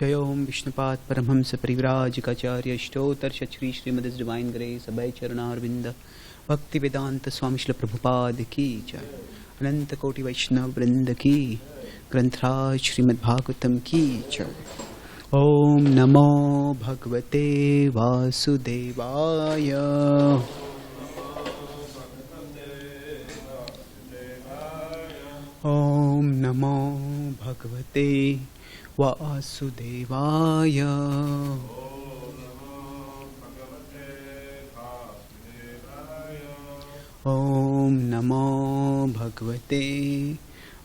जय ओम Vishnupad Paramhans परिव्राजकाचार्य अष्टोत्तर Shri Shrimad divine grace अभय चरणारविंद भक्ति वेदांत स्वामी श्री प्रभुपाद की जय। अनंत कोटि वैष्णव वृंद की ग्रंथराज श्रीमद्भागवतम की जय। ओम नमो भगवते वासुदेवाय। ओम नमो भगवते वासुदेवाय। ओम नमो भगवते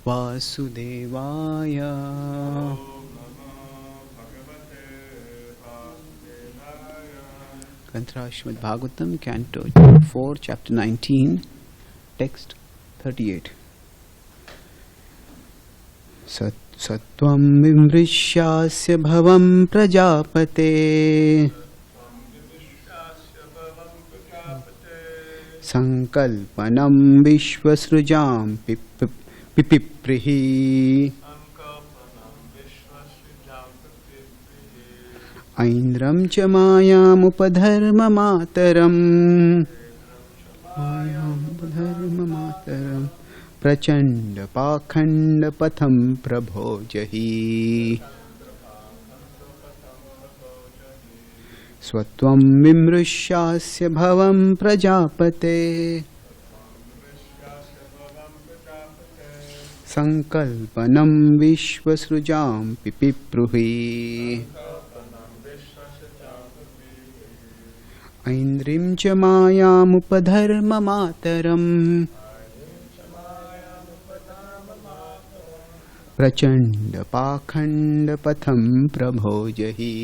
वासुदेवाय। ग्रंथराज श्रीमद्भागवतम कैंटो 4 चैप्टर 19 टेक्स्ट 38। सत्वं विमृश्यास्य भवं प्रजापते संकल्पनं विश्वसृजां पिपिप्रिहि। ऐन्द्रं च मायामुपधर्ममातरम् प्रचंड पाखंड पथम प्रभो जहि। स्वत्वं विमृश्यास्य भवं प्रजापते संकल्पनं विश्वसृजां पिपिप्रुहि। ऐन्द्रिं च मायामुपधर्ममातरम् प्रचंड पाखंड पथम प्रभो जहि।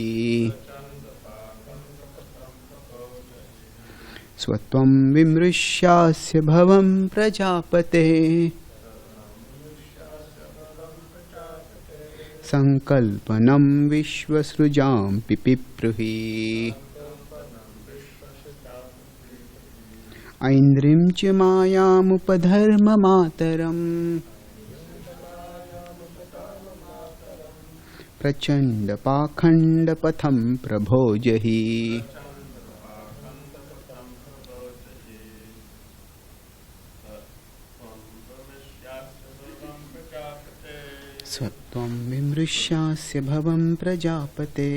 स्वत्वं विमृश्यास्य भवं प्रजापते संकल्पनं विश्वसृजां पिपिप्रुहि। ऐन्द्रिं च मायामुपधर्ममातरम् प्रचंड पाखंड पथम प्रभो जहि। सत्वं विमृश्यास्य भवं प्रजापते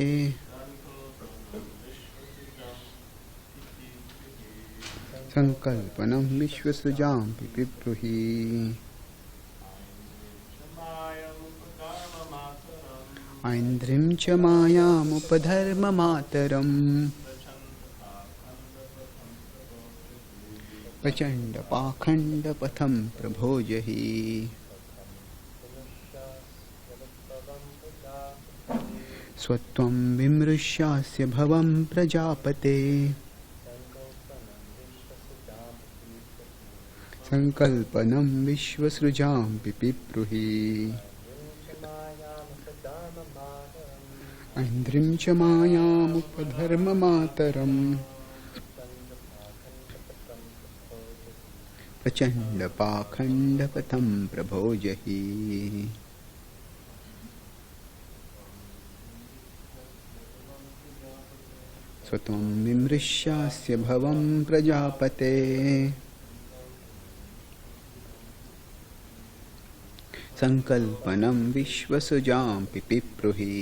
संकल्पनं विश्वसृजां पिपिप्रुहि। ऐन्द्रिं च मायामुपधर्ममातरम् प्रचंड पाखंड पथम प्रभो जहि। स्वत्वं विमृश्यास्य भवं प्रजापते संकल्पनं विश्वसृजां पिपिप्रुहि। ऐन्द्रिं च मायामुपधर्ममातरम् प्रचंड पाखंड पथम प्रभो जहि। स्वत्वं विमृश्यास्य भवं प्रजापते संकल्पनं विश्वसृजां पिपिप्रुहि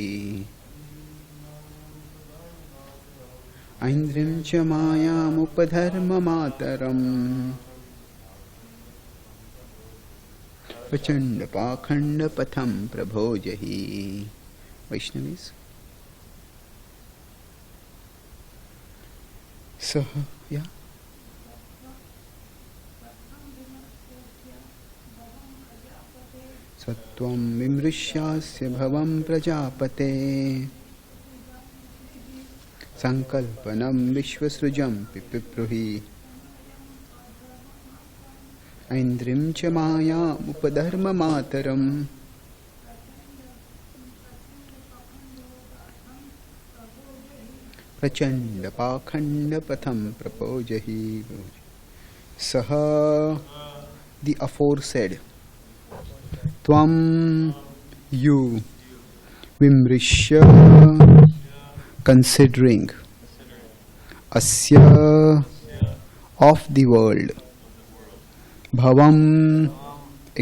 ऐन्द्रिं च मायामुपधर्ममातरम् प्रचण्डपाखण्डपथं प्रभोजहि वैष्णवीस् सह या सत्वं विमृश्यास्य भवं प्रजापते संकल्पनं विश्वसृजं पिपिप्रुहि ऐन्द्रिं च मायामुपधर्ममातरम् प्रचण्डपाखण्डपथं प्रपोजहि सह the aforesaid Tvam you vimrishya considering asya of the world bhavam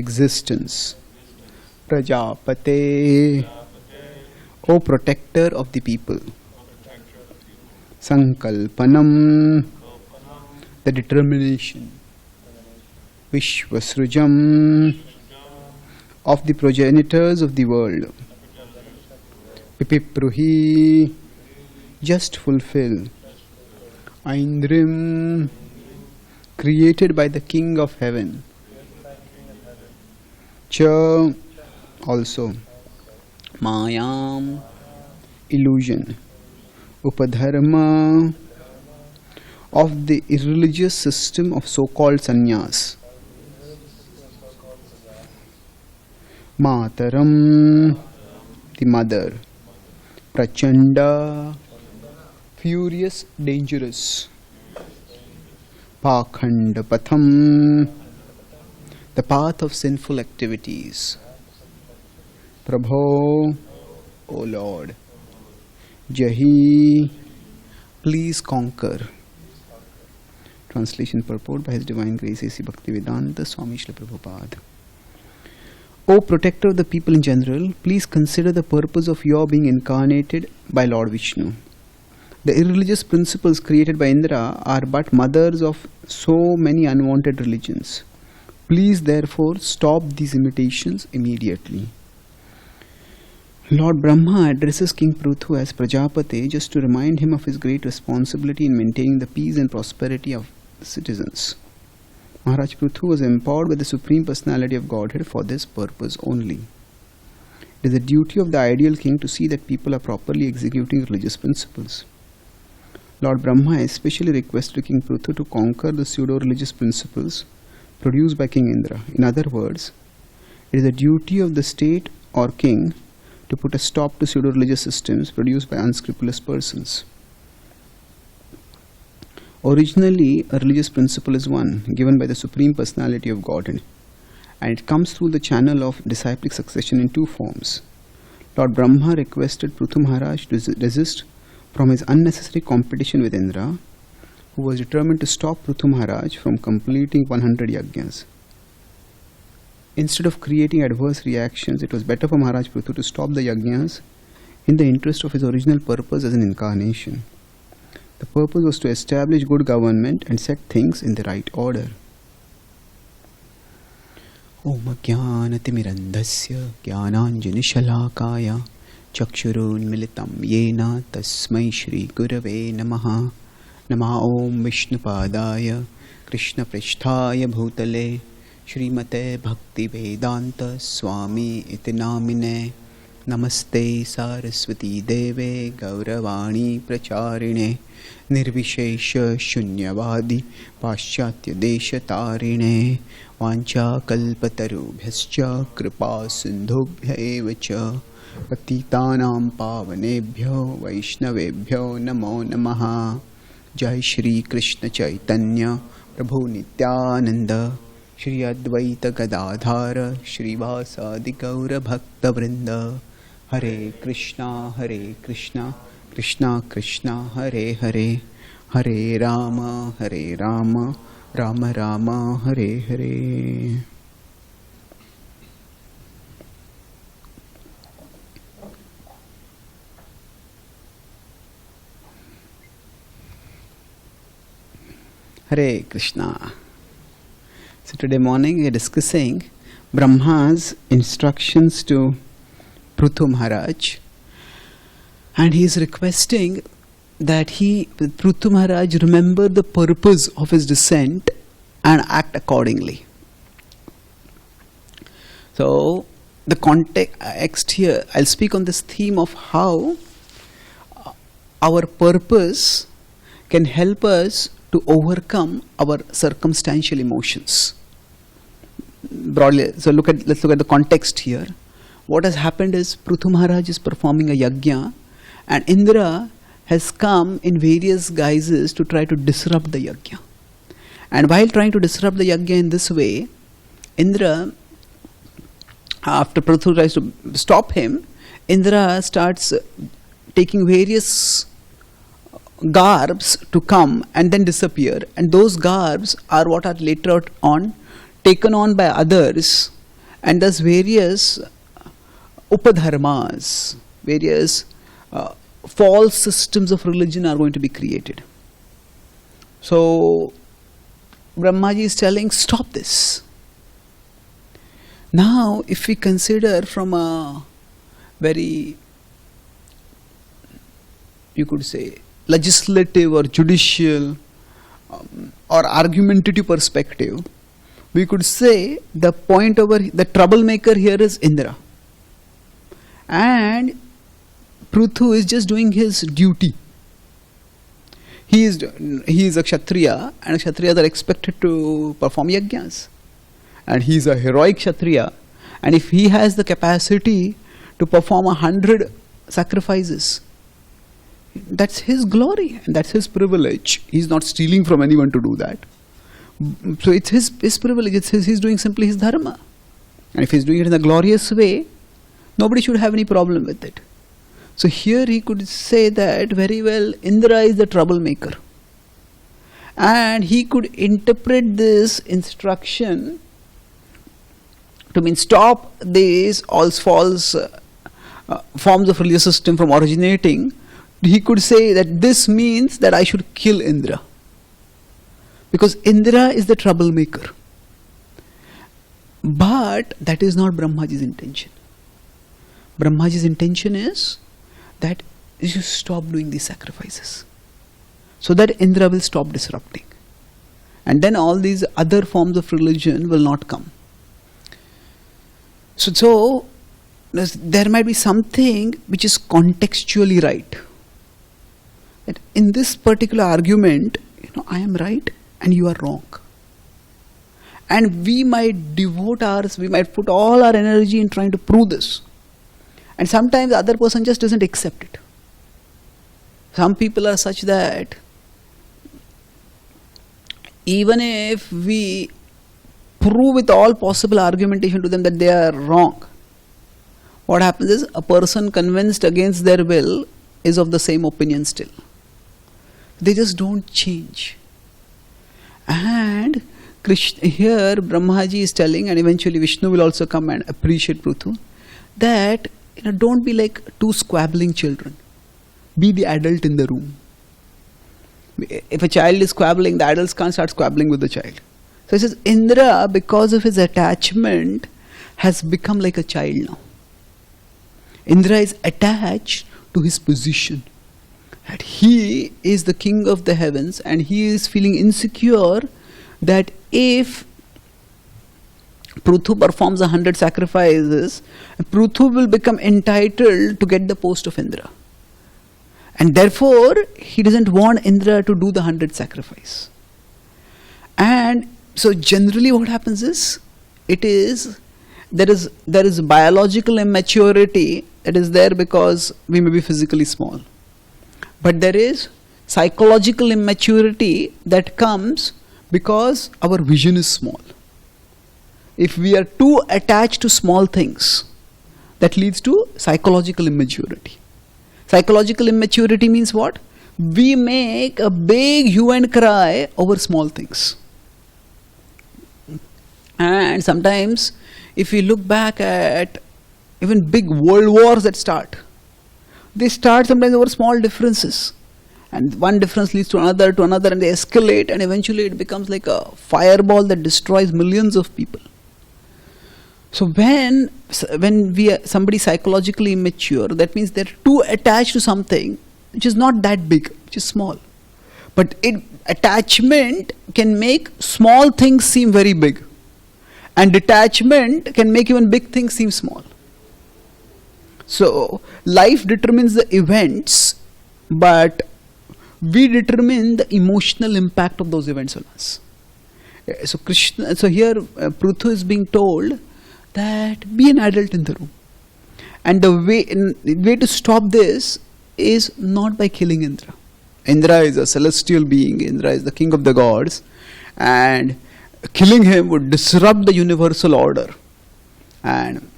existence prajapate O protector of the people sankalpanam the determination vishvasrujam of the progenitors of the world pipipruhi just fulfill aindrim created by the king of heaven cha also mayam illusion upadharma of the irreligious system of so-called sannyas Mataram, the mother, Prachanda, furious, dangerous, Pakhandapatham, the path of sinful activities, Prabhu, O Lord, Jahi, please conquer. Translation purport by His Divine Grace A.C. Bhaktivedanta Swami Srila Prabhupada. O protector of the people in general, please consider the purpose of your being incarnated by Lord Vishnu. The irreligious principles created by Indra are but mothers of so many unwanted religions. Please therefore stop these imitations immediately. Lord Brahma addresses King Prithu as Prajapati just to remind him of his great responsibility in maintaining the peace and prosperity of the citizens. Maharaj Prithu was empowered by the Supreme Personality of Godhead for this purpose only. It is the duty of the ideal king to see that people are properly executing religious principles. Lord Brahma especially requested King Prithu to conquer the pseudo-religious principles produced by King Indra. In other words, it is the duty of the state or king to put a stop to pseudo-religious systems produced by unscrupulous persons. Originally, a religious principle is one, given by the Supreme Personality of Godhead, and it comes through the channel of disciplic succession in two forms. Lord Brahma requested Prithu Maharaj to desist from his unnecessary competition with Indra, who was determined to stop Prithu Maharaj from completing 100 yajnas. Instead of creating adverse reactions, it was better for Maharaj Prithu to stop the yajnas in the interest of his original purpose as an incarnation. The purpose was to establish good government and set things in the right order. Om Jnanatimirandhasya Jnananjanishalakaya Chakshurunmilitam Yena Tasmai Shri Gurave Namaha Nama Om Vishnupadaya Krishna Prishthaya Bhutale Srimate Bhakti Vedanta Swami Iti Namine Namaste Saraswati Deve Gauravani Pracharine Nirvishesha Shunyavadi Paschatya Desha Tarine Vancha Kalpatarubhyascha Kripa Sindhubhya Evacha Patitanam Pavanebhyo Vaishnavebhyo Namo Namaha Jai Shri Krishna Chaitanya Prabhu Nityananda Shri Advaita Gadadhara Shri Vasadi Gaura Bhakta Vrinda Hare Krishna Krishna Krishna Hare Hare, Hare Rama Rama Rama Hare Hare. Hare Krishna. So today morning we are discussing Brahma's instructions to Prithu Maharaj, and he is requesting that Prithu Maharaj remember the purpose of his descent and act accordingly. So the context here, I'll speak on this theme of how our purpose can help us to overcome our circumstantial emotions. Broadly, so let's look at the context here. What has happened is Prithu Maharaj is performing a yajna, and Indra has come in various guises to try to disrupt the yajna. And while trying to disrupt the yajna in this way, Indra, after Prithu tries to stop him, Indra starts taking various garbs to come and then disappear, and those garbs are what are later on taken on by others, and thus various upadharmas, various false systems of religion are going to be created. So Brahmaji is telling, stop this. Now if we consider from a very, you could say, legislative or judicial or argumentative perspective, we could say the troublemaker here is Indra, and Prithu is just doing his duty. He is a Kshatriya, and Kshatriyas are expected to perform yajnas, and he is a heroic Kshatriya, and if he has the capacity to perform 100 sacrifices, that's his glory and that's his privilege. He's not stealing from anyone to do that. So it's his privilege. He's doing simply his dharma, and if he's doing it in a glorious way, nobody should have any problem with it. So here he could say that very well, Indra is the troublemaker, and he could interpret this instruction to mean stop these all false forms of religious system from originating. He could say that this means that I should kill Indra, because Indra is the troublemaker. But that is not Brahmaji's intention. Brahmaji's intention is that you should stop doing these sacrifices, so that Indra will stop disrupting, and then all these other forms of religion will not come. So there might be something which is contextually right. That in this particular argument, I am right and you are wrong. And we might we might put all our energy in trying to prove this. And sometimes the other person just doesn't accept it. Some people are such that even if we prove with all possible argumentation to them that they are wrong, what happens is a person convinced against their will is of the same opinion still. They just don't change. And here Brahmaji is telling, and eventually Vishnu will also come and appreciate Prithu, that don't be like two squabbling children. Be the adult in the room. If a child is squabbling, the adults can't start squabbling with the child. So he says, Indra, because of his attachment, has become like a child now. Indra is attached to his position. That he is the king of the heavens, and he is feeling insecure that if Prithu performs 100 sacrifices, Prithu will become entitled to get the post of Indra. And therefore, he doesn't want Indra to do the 100 sacrifice. And so generally what happens is, there is biological immaturity that is there because we may be physically small. But there is psychological immaturity that comes because our vision is small. If we are too attached to small things, that leads to psychological immaturity. Psychological immaturity means what? We make a big hue and cry over small things. And sometimes, if we look back at even big world wars that start, they start sometimes over small differences. And one difference leads to another, and they escalate, and eventually it becomes like a fireball that destroys millions of people. So when somebody psychologically immature, that means they're too attached to something which is not that big, which is small. But attachment can make small things seem very big. And detachment can make even big things seem small. So life determines the events, but we determine the emotional impact of those events on us. So here Prabhu is being told that be an adult in the room. And the way to stop this is not by killing Indra. Indra is a celestial being. Indra is the king of the gods. And killing him would disrupt the universal order. And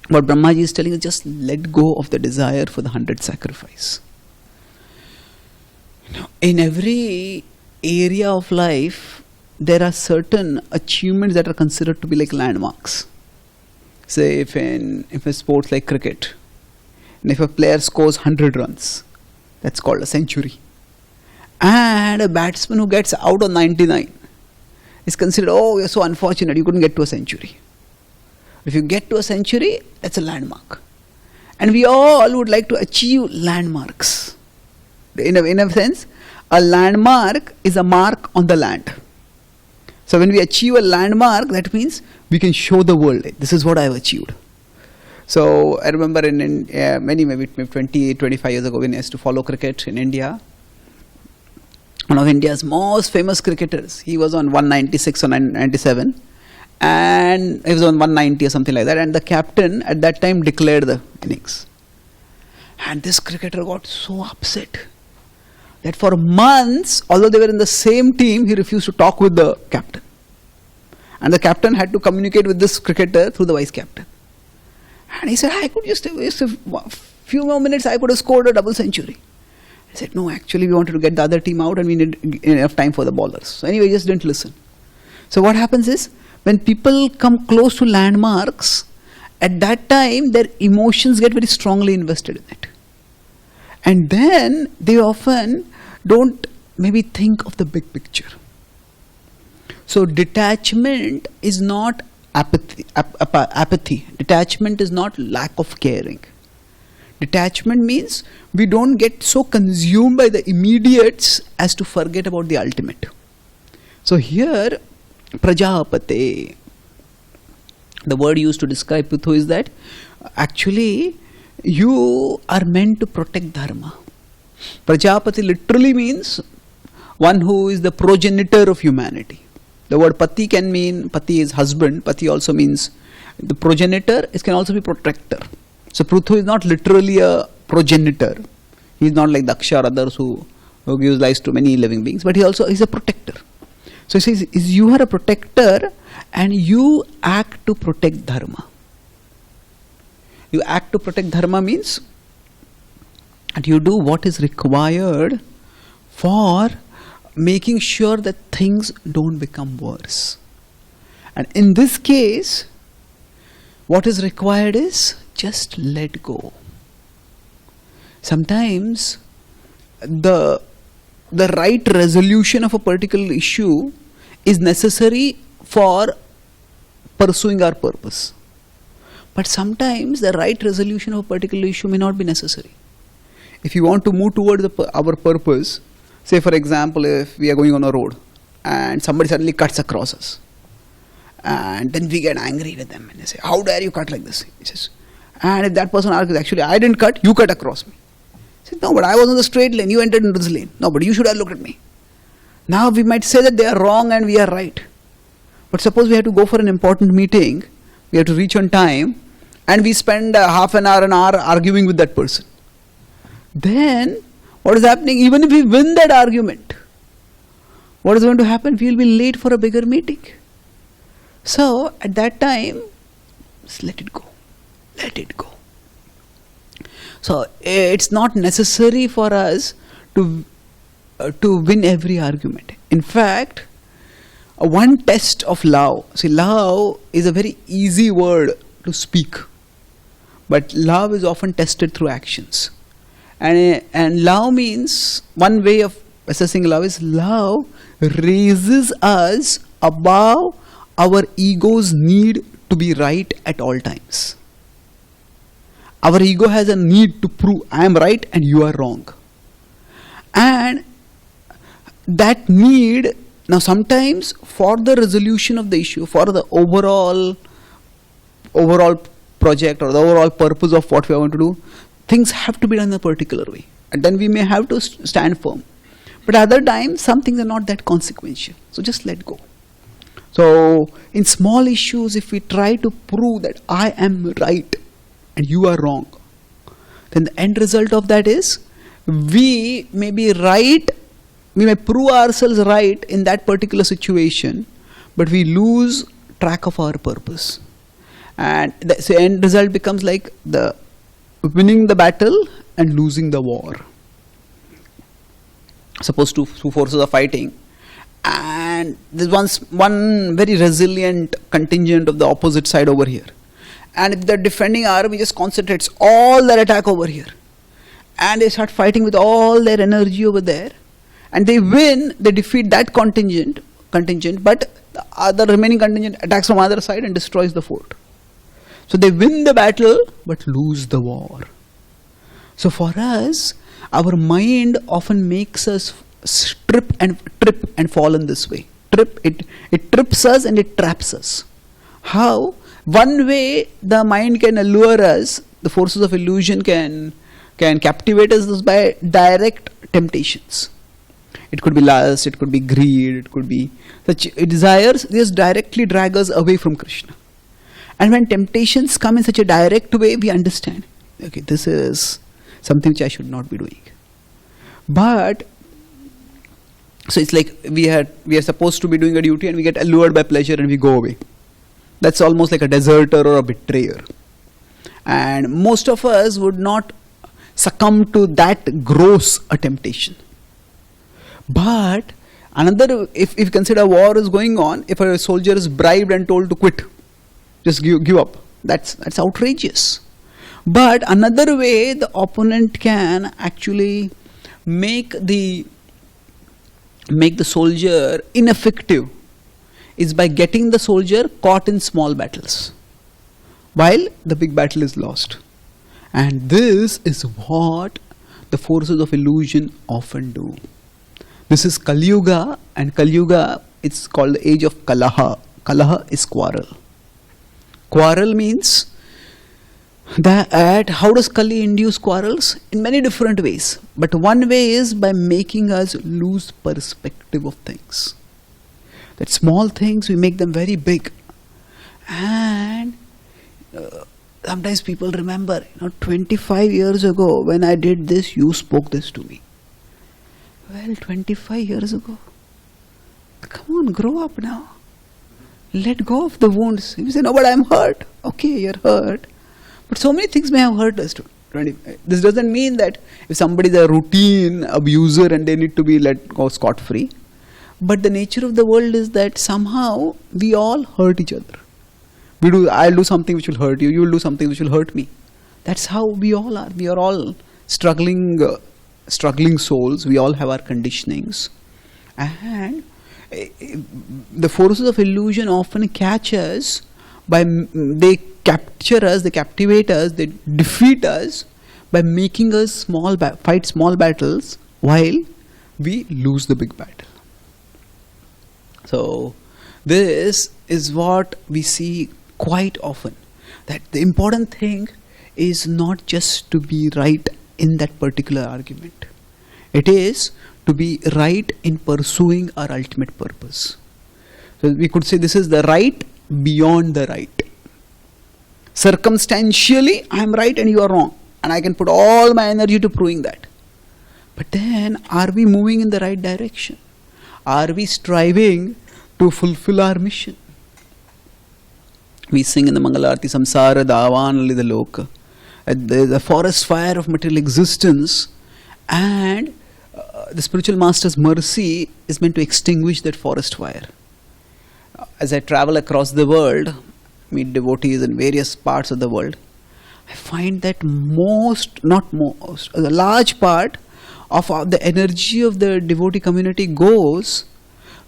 what Brahmaji is telling is just let go of the desire for the 100 sacrifice. In every area of life, there are certain achievements that are considered to be like landmarks. Say if a sports like cricket, and if a player scores 100 runs, that's called a century. And a batsman who gets out on 99 is considered, oh, you're so unfortunate, you couldn't get to a century. If you get to a century, that's a landmark. And we all would like to achieve landmarks. In a sense, a landmark is a mark on the land. So when we achieve a landmark, that means we can show the world, this is what I've achieved. So I remember maybe 20, 25 years ago when I used to follow cricket in India, one of India's most famous cricketers, he was on 196 or 97, and he was on 190 or something like that, and the captain at that time declared the innings. And this cricketer got so upset that for months, although they were in the same team, he refused to talk with the captain. And the captain had to communicate with this cricketer through the vice captain. And he said, I could just a few more minutes, I could have scored a double century. I said, no, actually we wanted to get the other team out and we need enough time for the bowlers. So anyway, he just didn't listen. So what happens is, when people come close to landmarks, at that time their emotions get very strongly invested in it. And then they often don't maybe think of the big picture. So detachment is not apathy. Detachment is not lack of caring. Detachment means we don't get so consumed by the immediates as to forget about the ultimate. So here, Prajapate, the word used to describe Puthu is that actually you are meant to protect dharma. Prajapati literally means one who is the progenitor of humanity. The word pati can mean, pati is husband, pati also means the progenitor, it can also be protector. So Pruthu is not literally a progenitor. He is not like Daksha or others who gives life to many living beings, but he's a protector. So he says, you are a protector and you act to protect dharma. You act to protect dharma means that you do what is required for making sure that things don't become worse. And in this case, what is required is just let go. Sometimes the right resolution of a particular issue is necessary for pursuing our purpose. But sometimes the right resolution of a particular issue may not be necessary. If you want to move toward our purpose, say for example, if we are going on a road and somebody suddenly cuts across us, and then we get angry with them and they say, how dare you cut like this? He says, and if that person argues, actually I didn't cut, you cut across me. He says, no, but I was on the straight lane, you entered into this lane. No, but you should have looked at me. Now we might say that they are wrong and we are right. But suppose we have to go for an important meeting, we have to reach on time, and we spend half an hour arguing with that person. Then what is happening? Even if we win that argument, what is going to happen? We will be late for a bigger meeting. So at that time, just let it go. Let it go. So it's not necessary for us to win every argument. In fact, one test of love. See, love is a very easy word to speak, but love is often tested through actions. And love means, one way of assessing love is, love raises us above our ego's need to be right at all times. Our ego has a need to prove I am right and you are wrong. And that need, now sometimes for the resolution of the issue, for the overall project or the overall purpose of what we want to do, things have to be done in a particular way. And then we may have to stand firm. But other times, some things are not that consequential. So just let go. So in small issues, if we try to prove that I am right and you are wrong, then the end result of that is we may be right, we may prove ourselves right in that particular situation, but we lose track of our purpose. And the end result becomes like the winning the battle and losing the war. Suppose two forces are fighting, and there's one very resilient contingent of the opposite side over here. And if the defending army just concentrates all their attack over here, and they start fighting with all their energy over there, and they win, they defeat that contingent, but the other remaining contingent attacks from other side and destroys the fort. So they win the battle but lose the war. So for us, our mind often makes us trip and fall in this way. It trips us and it traps us. How? One way the mind can allure us, the forces of illusion can captivate us, is by direct temptations. It could be lust, it could be greed, it could be such desires. These directly drag us away from Krishna. And when temptations come in such a direct way, we understand, okay, this is something which I should not be doing. But so it's like we are supposed to be doing a duty and we get allured by pleasure and we go away. That's almost like a deserter or a betrayer. And most of us would not succumb to that gross a temptation. But another, if you consider war is going on, if a soldier is bribed and told to quit, just give up, that's outrageous. But another way the opponent can actually make the soldier ineffective is by getting the soldier caught in small battles while the big battle is lost. And this is what the forces of illusion often do. This is Kali Yuga, and Kali Yuga, it's called the age of Kalaha. Kalaha is quarrel. Quarrel means that how does Kali induce quarrels? In many different ways. But one way is by making us lose perspective of things. That small things, we make them very big. And sometimes people remember, 25 years ago when I did this, you spoke this to me. Well, 25 years ago. Come on, grow up now. Let go of the wounds. You say, no, but I'm hurt. Okay, you're hurt. But so many things may have hurt us too. This doesn't mean that if somebody is a routine abuser and they need to be let go scot-free. But the nature of the world is that somehow we all hurt each other. I'll do something which will hurt you. You will do something which will hurt me. That's how we all are. We are all struggling souls. We all have our conditionings. And the forces of illusion often catch us they capture us, they captivate us, they defeat us by making us fight small battles while we lose the big battle. So this is what we see quite often, that the important thing is not just to be right in that particular argument. It is to be right in pursuing our ultimate purpose. So we could say this is the right beyond the right. Circumstantially, I am right and you are wrong. And I can put all my energy to proving that. But then, are we moving in the right direction? Are we striving to fulfill our mission? We sing in the Mangalarti, Samsara Davan Lida Loka. the forest fire of material existence, and the spiritual master's mercy is meant to extinguish that forest fire. As I travel across the world, meet devotees in various parts of the world, I find that a large part of the energy of the devotee community goes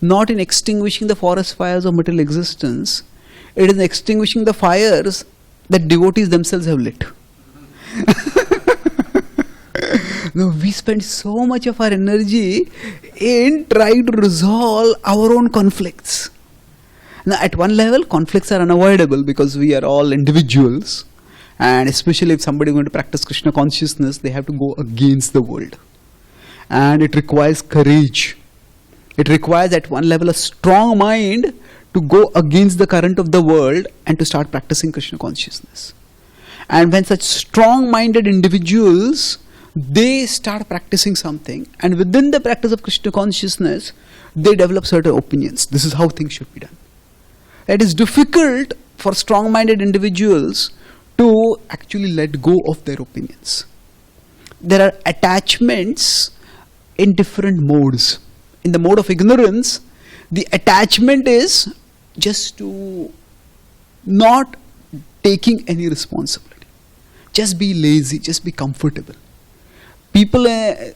not in extinguishing the forest fires of material existence, it is extinguishing the fires that devotees themselves have lit. No, we spend so much of our energy in trying to resolve our own conflicts. Now, at one level, conflicts are unavoidable because we are all individuals, and especially if somebody is going to practice Krishna consciousness, they have to go against the world. And it requires courage. It requires at one level a strong mind to go against the current of the world and to start practicing Krishna consciousness. And when such strong-minded individuals, they start practicing something, and within the practice of Krishna consciousness, they develop certain opinions. This is how things should be done. It is difficult for strong-minded individuals to actually let go of their opinions. There are attachments in different modes. In the mode of ignorance, the attachment is just to not taking any responsibility. Just be lazy, just be comfortable. People there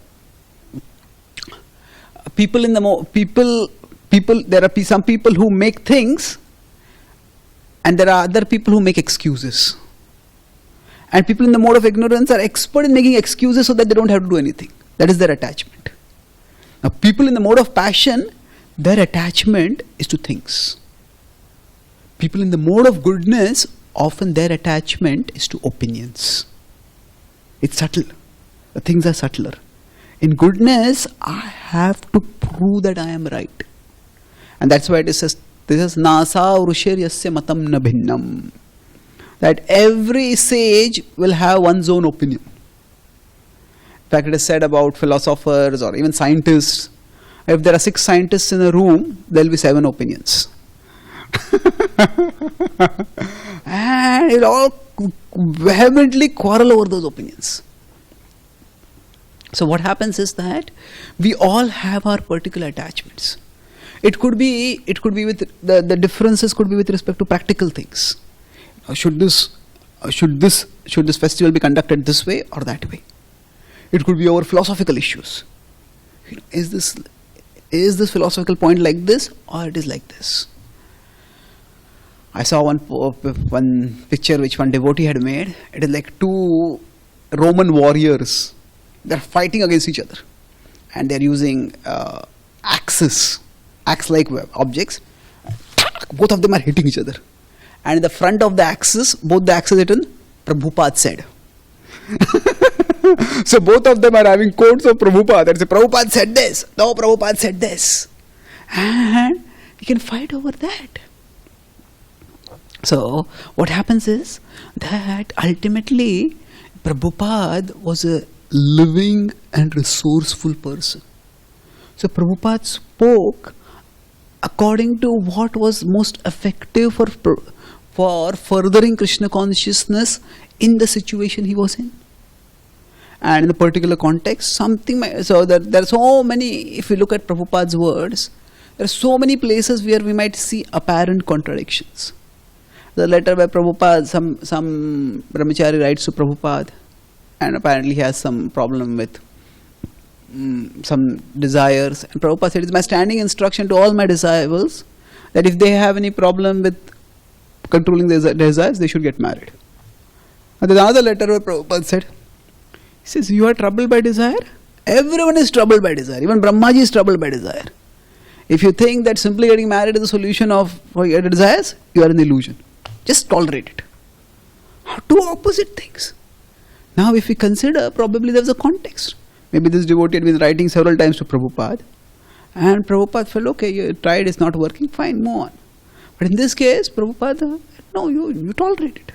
are some people who make things, and there are other people who make excuses. And people in the mode of ignorance are expert in making excuses so that they don't have to do anything. That is their attachment. Now, people in the mode of passion, their attachment is to things. People in the mode of goodness, often their attachment is to opinions. It's subtle. The things are subtler. In goodness, I have to prove that I am right. And that's why it says, this is nasa vrushiryasya matam na bhinnam. That every sage will have one's own opinion. In fact, it is said about philosophers or even scientists, if there are 6 scientists in a room, there will be 7 opinions. And it all vehemently quarrel over those opinions. So what happens is that we all have our particular attachments. It could be with the differences could be with respect to practical things. Should this festival be conducted this way or that way? It could be over philosophical issues. Is this philosophical point like this or it is like this? I saw one picture which one devotee had made. It is like 2 Roman warriors. They are fighting against each other, and they are using axe-like objects. Both of them are hitting each other, and in the front of the axes, both the axes written Prabhupada said. So both of them are having quotes of Prabhupada. That say Prabhupada said this. No, Prabhupada said this, and you can fight over that. So what happens is that ultimately Prabhupada was a living and resourceful person. So Prabhupada spoke according to what was most effective for furthering Krishna consciousness in the situation he was in. And in a particular context, there are so many, if you look at Prabhupada's words, there are so many places where we might see apparent contradictions. The letter by Prabhupada, some brahmachari writes to Prabhupada, and apparently he has some problem with some desires. And Prabhupada said, it's my standing instruction to all my disciples that if they have any problem with controlling their desires, they should get married. And there's another letter where Prabhupada said, he says, you are troubled by desire? Everyone is troubled by desire. Even Brahmaji is troubled by desire. If you think that simply getting married is the solution for your desires, you are in illusion. Just tolerate it. Two opposite things. Now if we consider, probably there's a context. Maybe this devotee had been writing several times to Prabhupada, and Prabhupada felt, okay, you tried, it's not working, fine, move on. But in this case, Prabhupada, no, you tolerate it.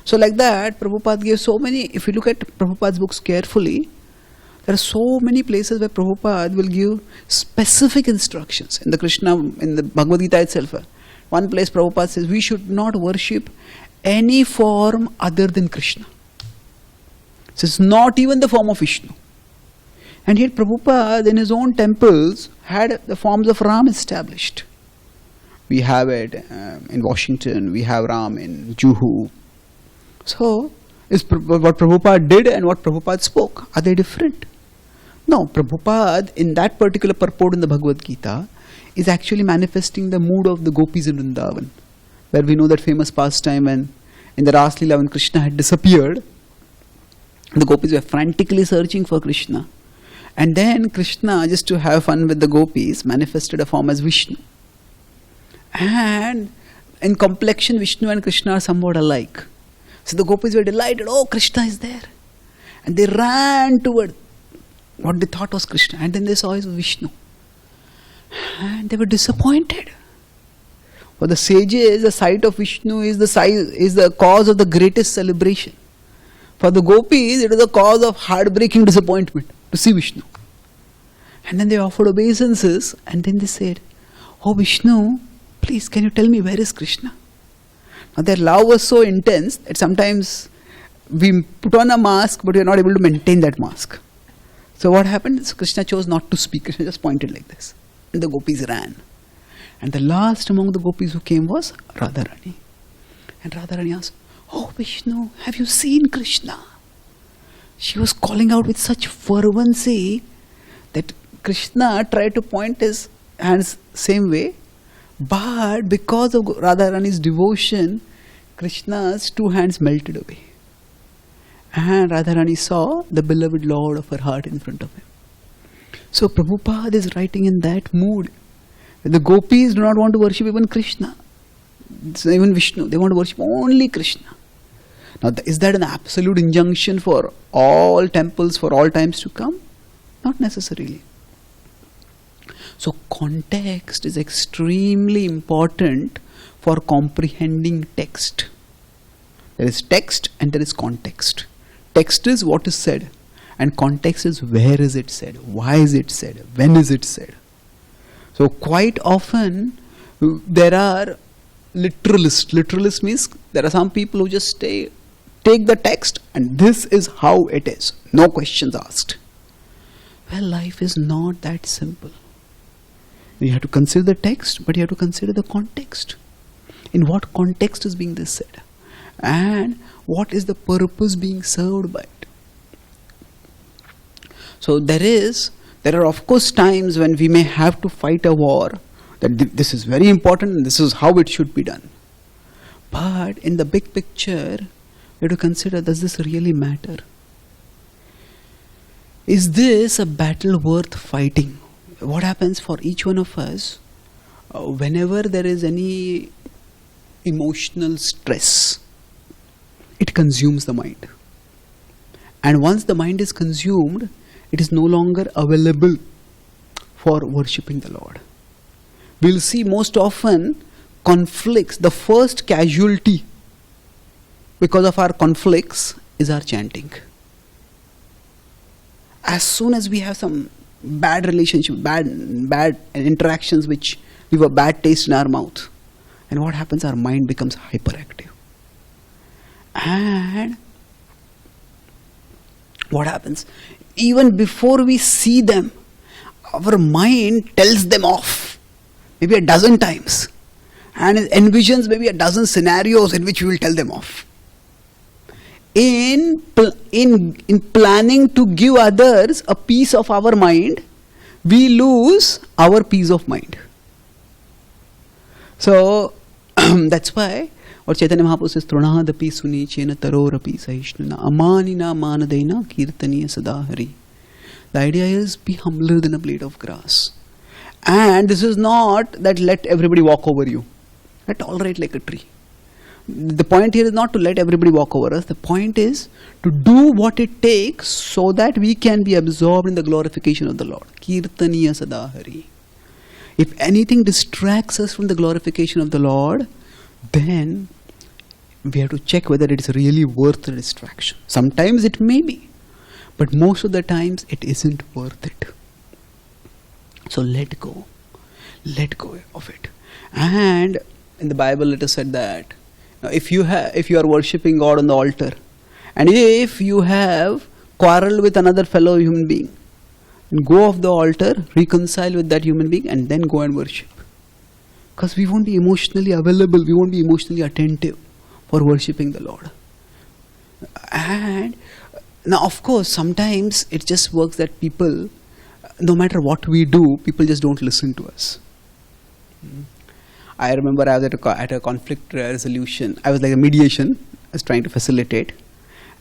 So like that, Prabhupada gave so many, if you look at Prabhupada's books carefully, there are so many places where Prabhupada will give specific instructions. In the Bhagavad Gita itself, one place Prabhupada says, we should not worship any form other than Krishna. So it's not even the form of Vishnu. And yet Prabhupada in his own temples had the forms of Ram established. We have it in Washington, we have Ram in Juhu. So, what Prabhupada did and what Prabhupada spoke, are they different? No, Prabhupada in that particular purport in the Bhagavad Gita is actually manifesting the mood of the gopis in Vrindavan, where we know that famous pastime when in the Ras Leela when Krishna had disappeared, the gopis were frantically searching for Krishna. And then Krishna, just to have fun with the gopis, manifested a form as Vishnu. And in complexion, Vishnu and Krishna are somewhat alike. So the gopis were delighted, oh, Krishna is there. And they ran toward what they thought was Krishna. And then they saw his Vishnu. And they were disappointed. For the sages, the sight of Vishnu is the cause of the greatest celebration. For the gopis, it is the cause of heartbreaking disappointment to see Vishnu. And then they offered obeisances, and then they said, oh Vishnu, please can you tell me where is Krishna? Now their love was so intense that sometimes we put on a mask but we are not able to maintain that mask. So what happened? So Krishna chose not to speak. Krishna just pointed like this. And the gopis ran. And the last among the gopis who came was Radharani. And Radharani asked, oh Vishnu, have you seen Krishna? She was calling out with such fervency that Krishna tried to point his hands same way, but because of Radharani's devotion, Krishna's two hands melted away. And Radharani saw the beloved Lord of her heart in front of him. So Prabhupada is writing in that mood. The gopis do not want to worship even Krishna, even Vishnu. They want to worship only Krishna. Now, is that an absolute injunction for all temples for all times to come? Not necessarily. So, context is extremely important for comprehending text. There is text and there is context. Text is what is said, and context is where is it said, why is it said, when is it said. So, quite often there are literalists. Literalist means there are some people who just take the text and this is how it is. No questions asked. Well, life is not that simple. You have to consider the text, but you have to consider the context. In what context is being this said? And what is the purpose being served by it? So there are of course times when we may have to fight a war, that this is very important and this is how it should be done. But in the big picture, we have to consider, does this really matter? Is this a battle worth fighting? What happens for each one of us whenever there is any emotional stress? It consumes the mind. And once the mind is consumed, it is no longer available for worshipping the Lord. We'll see most often conflicts, the first casualty because of our conflicts is our chanting. As soon as we have some bad relationship, bad interactions which leave a bad taste in our mouth, and what happens? Our mind becomes hyperactive. And what happens? Even before we see them, our mind tells them off maybe a dozen times and envisions maybe a dozen scenarios in which we will tell them off. In planning to give others a piece of our mind, we lose our peace of mind. So that's why what Chaitanya Mahaprabhu says, Trunadapi suni chena tarorapi sahishnuna amanina manadaina kirtaniya sadahari. The idea is be humbler than a blade of grass. And this is not that let everybody walk over you. Tolerate like a tree. The point here is not to let everybody walk over us. The point is to do what it takes so that we can be absorbed in the glorification of the Lord. Kirtaniya sadahari. If anything distracts us from the glorification of the Lord, then we have to check whether it is really worth the distraction. Sometimes it may be, but most of the times it isn't worth it. So let go of it. And in the Bible it is said that if you are worshipping God on the altar And if you have quarrel with another fellow human being, go off the altar, reconcile with that human being, and then go and worship. Because we won't be emotionally available, we won't be emotionally attentive for worshipping the Lord. And now, of course, sometimes it just works that people, no matter what we do, people just don't listen to us. I remember I was at a conflict resolution. I was like a mediation. I was trying to facilitate.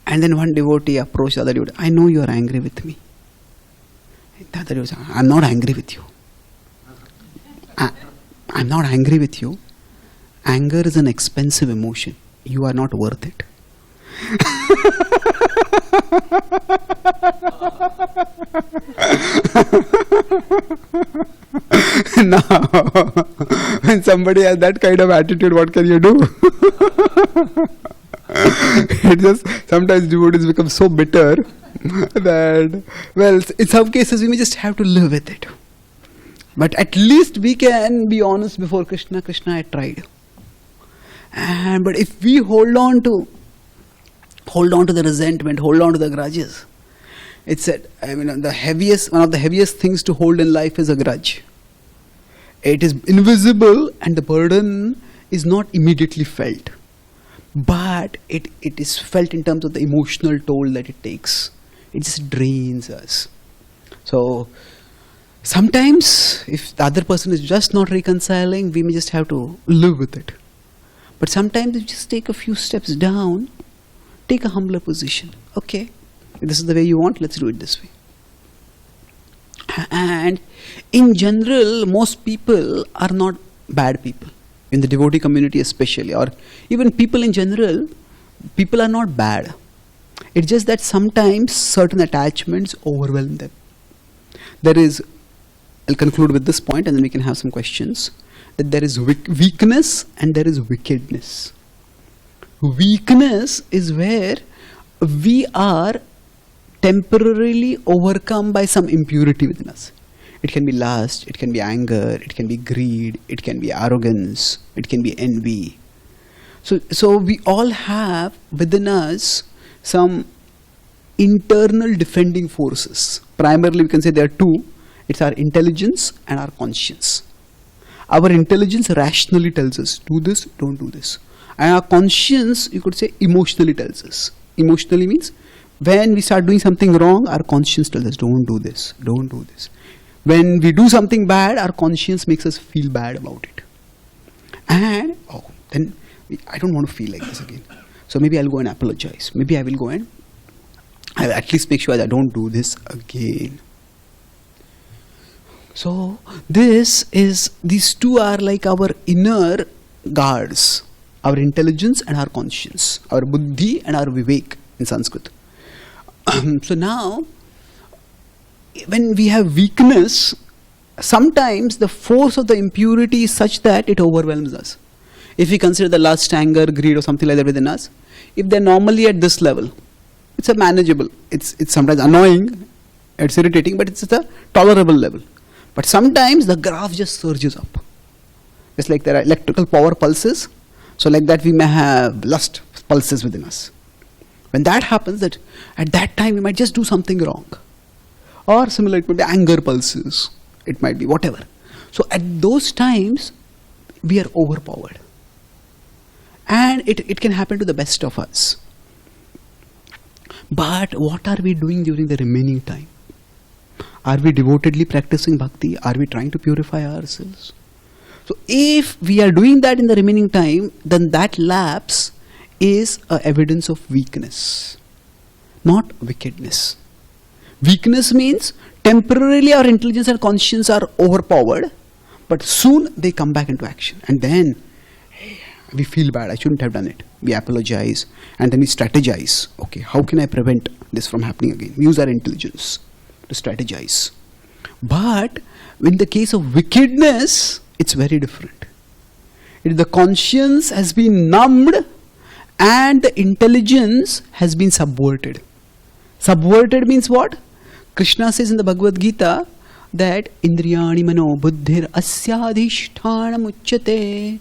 And then one devotee approached the other devotee. I know you are angry with me. The other devotee said, I'm not angry with you. I'm not angry with you. Anger is an expensive emotion. You are not worth it. Now, when somebody has that kind of attitude, what can you do? It just, sometimes devotees become so bitter that, well, in some cases we may just have to live with it. But at least we can be honest before Krishna. Krishna, I tried. But if we hold on to the resentment, hold on to the grudges, it's said, one of the heaviest things to hold in life is a grudge. It is invisible and the burden is not immediately felt. But it is felt in terms of the emotional toll that it takes. It just drains us. So sometimes if the other person is just not reconciling, we may just have to live with it. But sometimes if you just take a few steps down, take a humbler position. Okay, if this is the way you want, let's do it this way. And in general, most people are not bad people. In the devotee community especially, or even people in general, people are not bad. It's just that sometimes certain attachments overwhelm them. I'll conclude with this point and then we can have some questions. That there is weakness and there is wickedness. Weakness is where we are temporarily overcome by some impurity within us. It can be lust, it can be anger, it can be greed, it can be arrogance, it can be envy. So we all have within us some internal defending forces. Primarily we can say there are two. It's our intelligence and our conscience. Our intelligence rationally tells us, do this, don't do this. And our conscience, you could say, emotionally tells us. Emotionally means when we start doing something wrong, our conscience tells us, don't do this, don't do this. When we do something bad, our conscience makes us feel bad about it. And, then I don't want to feel like this again. So maybe I'll go and apologize. Maybe I will go and I'll at least make sure that I don't do this again. So these two are like our inner guards. Our intelligence and our conscience. Our buddhi and our vivek in Sanskrit. So now, when we have weakness, sometimes the force of the impurity is such that it overwhelms us. If we consider the lust, anger, greed or something like that within us, if they're normally at this level, it's a manageable. It's sometimes annoying, it's irritating, but it's at a tolerable level. But sometimes the graph just surges up. It's like there are electrical power pulses. So like that we may have lust pulses within us. When that happens, that at that time we might just do something wrong. Or similar, it might be anger pulses. It might be whatever. So at those times, we are overpowered. And it can happen to the best of us. But what are we doing during the remaining time? Are we devotedly practicing bhakti? Are we trying to purify ourselves? So if we are doing that in the remaining time, then that lapse is a evidence of weakness, not wickedness. Weakness means temporarily our intelligence and conscience are overpowered, but soon they come back into action. And then we feel bad, I shouldn't have done it. We apologize and then we strategize. Okay, how can I prevent this from happening again? We use our intelligence to strategize. But in the case of wickedness, it's very different. The conscience has been numbed and the intelligence has been subverted. Subverted means what? Krishna says in the Bhagavad Gita that Indriyani mano buddhir asyadhishthana muchyate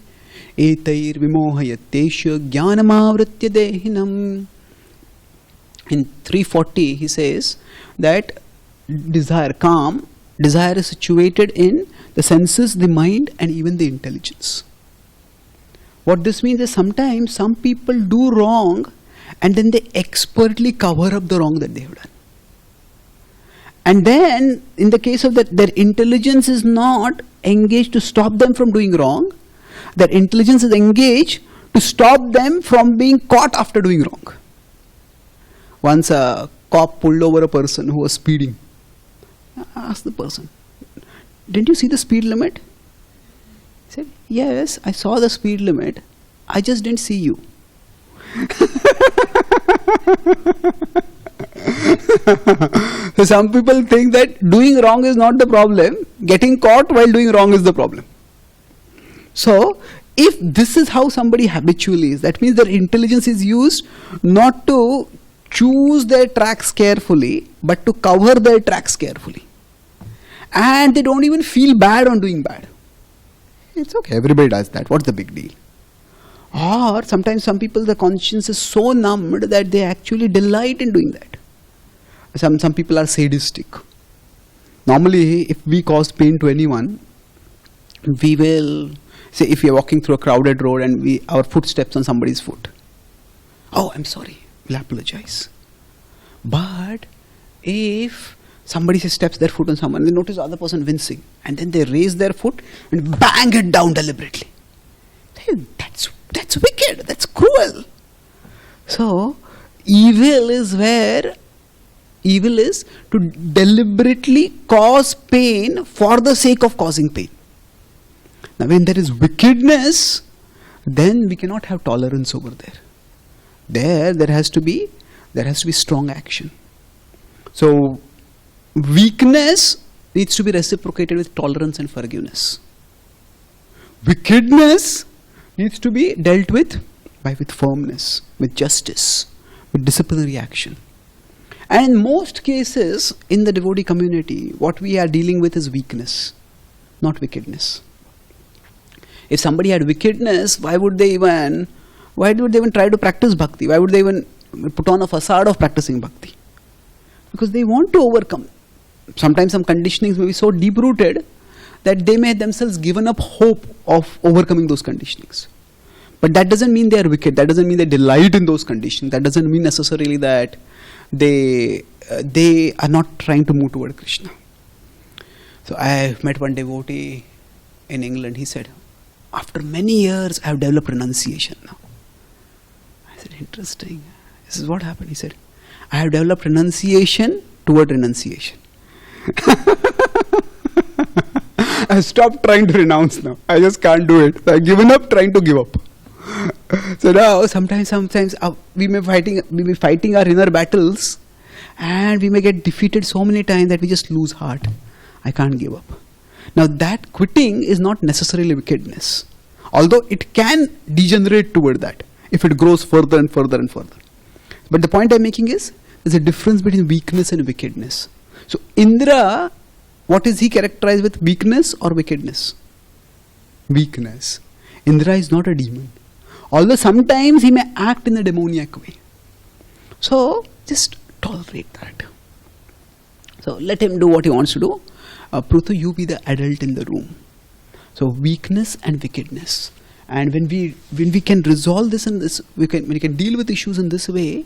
etair vimohayattesha jnanamavritya dehinam. in 340 he says that desire is situated in the senses, the mind, and even the intelligence. What this means is sometimes some people do wrong and then they expertly cover up the wrong that they have done. And then in the case of that, their intelligence is not engaged to stop them from doing wrong. Their intelligence is engaged to stop them from being caught after doing wrong. Once a cop pulled over a person who was speeding. Asked the person, "Didn't you see the speed limit?" He said, "Yes, I saw the speed limit. I just didn't see you." So some people think that doing wrong is not the problem. Getting caught while doing wrong is the problem. So if this is how somebody habitually is, that means their intelligence is used not to choose their tracks carefully, but to cover their tracks carefully. And they don't even feel bad on doing bad. It's okay, everybody does that. What's the big deal? Or sometimes some people, the conscience is so numbed that they actually delight in doing that. Some people are sadistic. Normally, if we cause pain to anyone, we will say, if we are walking through a crowded road and our foot steps on somebody's foot. "Oh, I'm sorry, we'll apologize." But if somebody steps their foot on someone, they notice the other person wincing, and then they raise their foot and bang it down deliberately. That's wicked, that's cruel. So, evil is to deliberately cause pain for the sake of causing pain. Now, when there is wickedness, then we cannot have tolerance over there. There has to be strong action. So, weakness needs to be reciprocated with tolerance and forgiveness. Wickedness needs to be dealt with with firmness, with justice, with disciplinary action. And in most cases in the devotee community, what we are dealing with is weakness, not wickedness. If somebody had wickedness, why would they even try to practice bhakti? Why would they even put on a facade of practicing bhakti? Because they want to overcome. Sometimes some conditionings may be so deep-rooted that they may themselves given up hope of overcoming those conditionings. But that doesn't mean they are wicked. That doesn't mean they delight in those conditions. That doesn't mean necessarily that they are not trying to move toward Krishna. So I met one devotee in England. He said, "After many years, I have developed renunciation now." I said, "Interesting. This is what happened." He said, "I have developed renunciation toward renunciation." I stopped trying to renounce now. I just can't do it. So I've given up trying to give up. So now sometimes we may be fighting our inner battles, and we may get defeated so many times that we just lose heart. I can't give up. Now that quitting is not necessarily wickedness, although it can degenerate toward that if it grows further and further and further. But the point I'm making is, there's a difference between weakness and wickedness. So Indra, what is he characterized with, weakness or wickedness? Weakness. Indra is not a demon, although sometimes he may act in a demoniac way. So just tolerate that. So let him do what he wants to do. Pruthu, you be the adult in the room. So weakness and wickedness. And when we can resolve this in this, when we can deal with issues in this way,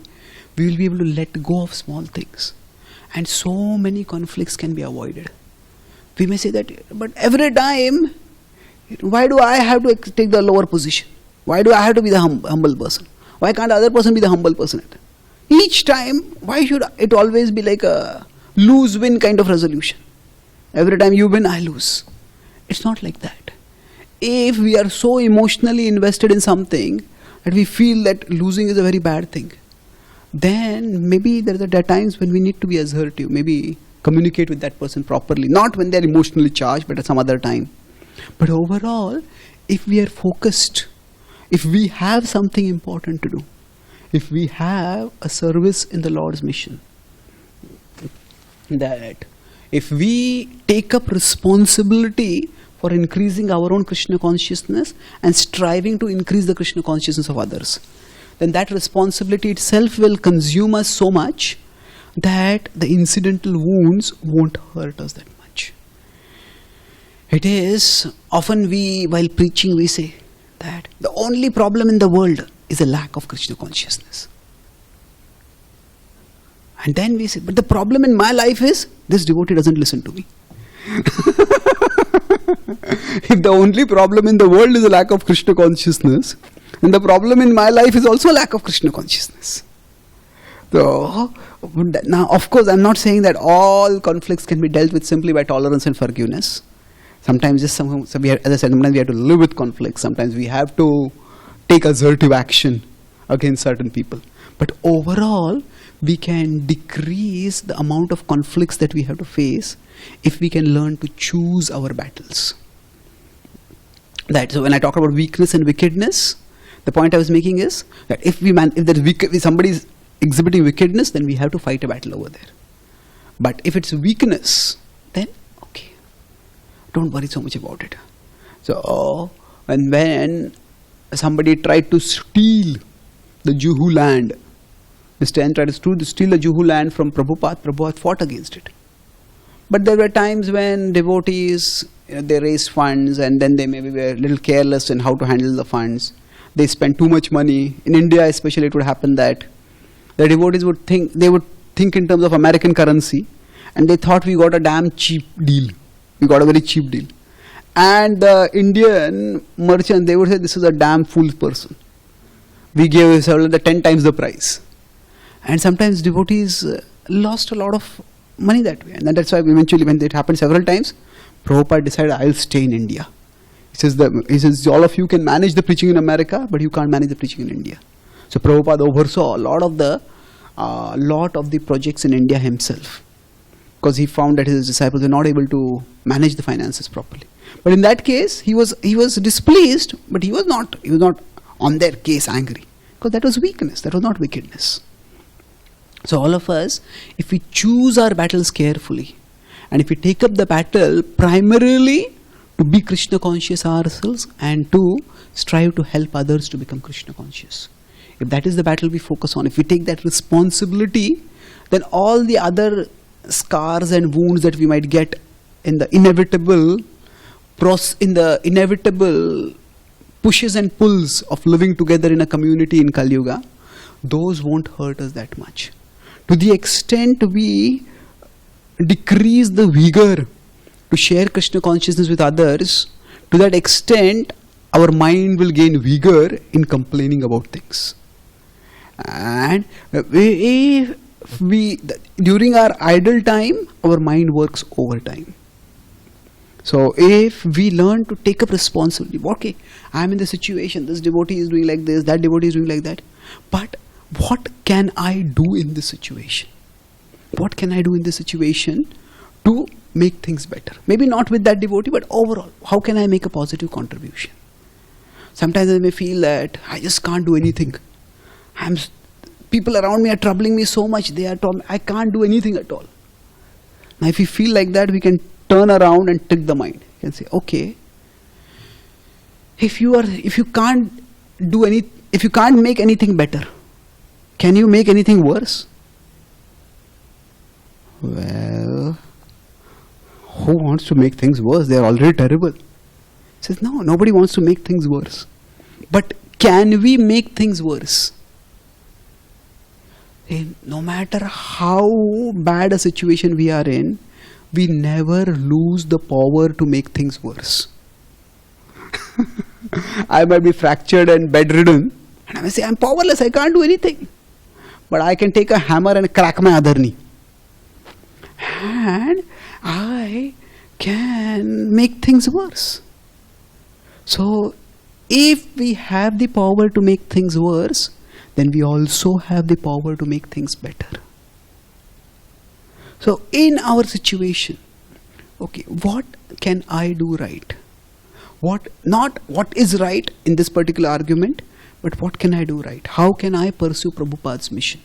we will be able to let go of small things. And so many conflicts can be avoided. We may say that, but every time, why do I have to take the lower position? Why do I have to be the humble person? Why can't the other person be the humble person? Each time, why should it always be like a lose-win kind of resolution? Every time you win, I lose. It's not like that. If we are so emotionally invested in something that we feel that losing is a very bad thing, then maybe there are times when we need to be assertive, maybe communicate with that person properly, not when they're emotionally charged, but at some other time. But overall, if we are focused, if we have something important to do, if we have a service in the Lord's mission, that if we take up responsibility for increasing our own Krishna consciousness and striving to increase the Krishna consciousness of others, then that responsibility itself will consume us so much that the incidental wounds won't hurt us that much. It is often while preaching, we say that the only problem in the world is a lack of Krishna consciousness. And then we say, but the problem in my life is this devotee doesn't listen to me. If the only problem in the world is a lack of Krishna consciousness, then the problem in my life is also a lack of Krishna consciousness. So, now of course I'm not saying that all conflicts can be dealt with simply by tolerance and forgiveness. Sometimes as I said, sometimes we have to live with conflicts. Sometimes we have to take assertive action against certain people. But overall, we can decrease the amount of conflicts that we have to face if we can learn to choose our battles. So when I talk about weakness and wickedness, the point I was making is that if somebody is exhibiting wickedness, then we have to fight a battle over there. But if it's weakness, then okay, don't worry so much about it. So when somebody tried to steal the Juhu land, Mr. N tried to steal the Juhu land from Prabhupada fought against it. But there were times when devotees, they raised funds and then they maybe were a little careless in how to handle the funds. They spent too much money. In India especially, it would happen that the devotees would think in terms of American currency, and they thought we got a damn cheap deal. We got a very cheap deal. And the Indian merchant, they would say, this is a damn fool person. We gave the 10 times the price. And sometimes devotees lost a lot of money that way. And that's why eventually, when it happened several times, Prabhupada decided, I'll stay in India. He says, all of you can manage the preaching in America, but you can't manage the preaching in India. So Prabhupada oversaw a lot of the projects in India himself, because he found that his disciples were not able to manage the finances properly. But in that case, he was displeased, but he was not on their case angry, because that was weakness, that was not wickedness. So all of us, if we choose our battles carefully, and if we take up the battle primarily to be Krishna conscious ourselves and to strive to help others to become Krishna conscious, if that is the battle we focus on, if we take that responsibility, then all the other scars and wounds that we might get in the inevitable pushes and pulls of living together in a community in Kali Yuga, those won't hurt us that much. To the extent we decrease the vigor to share Krishna consciousness with others, to that extent our mind will gain vigor in complaining about things. And if during our idle time, our mind works overtime. So if we learn to take up responsibility, okay, I am in this situation, this devotee is doing like this, that devotee is doing like that, but what can I do in this situation? What can I do in this situation to make things better? Maybe not with that devotee, but overall, how can I make a positive contribution? Sometimes I may feel that I just can't do anything. People around me are troubling me so much, I can't do anything at all. Now if you feel like that, we can turn around and trick the mind. You can say, okay, if you can't make anything better, can you make anything worse? Well, who wants to make things worse? They are already terrible. He says, no, nobody wants to make things worse. But can we make things worse? No matter how bad a situation we are in, we never lose the power to make things worse. I might be fractured and bedridden, and I may say, I'm powerless, I can't do anything. But I can take a hammer and crack my other knee. And I can make things worse. So, if we have the power to make things worse, then we also have the power to make things better. So, in our situation, okay, what can I do right? Not what is right in this particular argument, but what can I do right? How can I pursue Prabhupada's mission?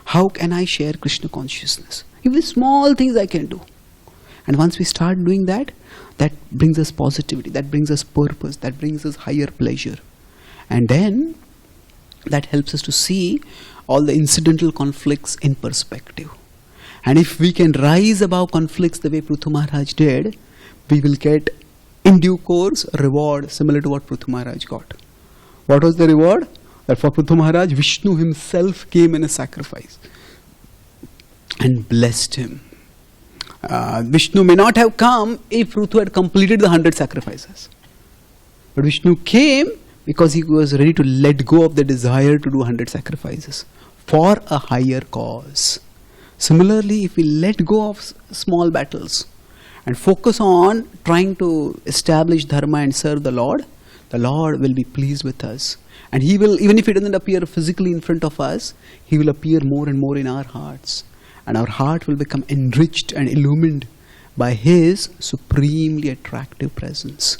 How can I share Krishna consciousness? Even small things I can do. And once we start doing that, that brings us positivity, that brings us purpose, that brings us higher pleasure. And then that helps us to see all the incidental conflicts in perspective. And if we can rise above conflicts the way Prithu Maharaj did, we will get in due course a reward similar to what Prithu Maharaj got. What was the reward? That for Prithu Maharaj, Vishnu himself came in a sacrifice and blessed him. Vishnu may not have come if Prithu had completed the 100 sacrifices. But Vishnu came because he was ready to let go of the desire to do 100 sacrifices for a higher cause. Similarly, if we let go of small battles and focus on trying to establish dharma and serve the Lord will be pleased with us. And He will, even if He doesn't appear physically in front of us, He will appear more and more in our hearts. And our heart will become enriched and illumined by His supremely attractive presence.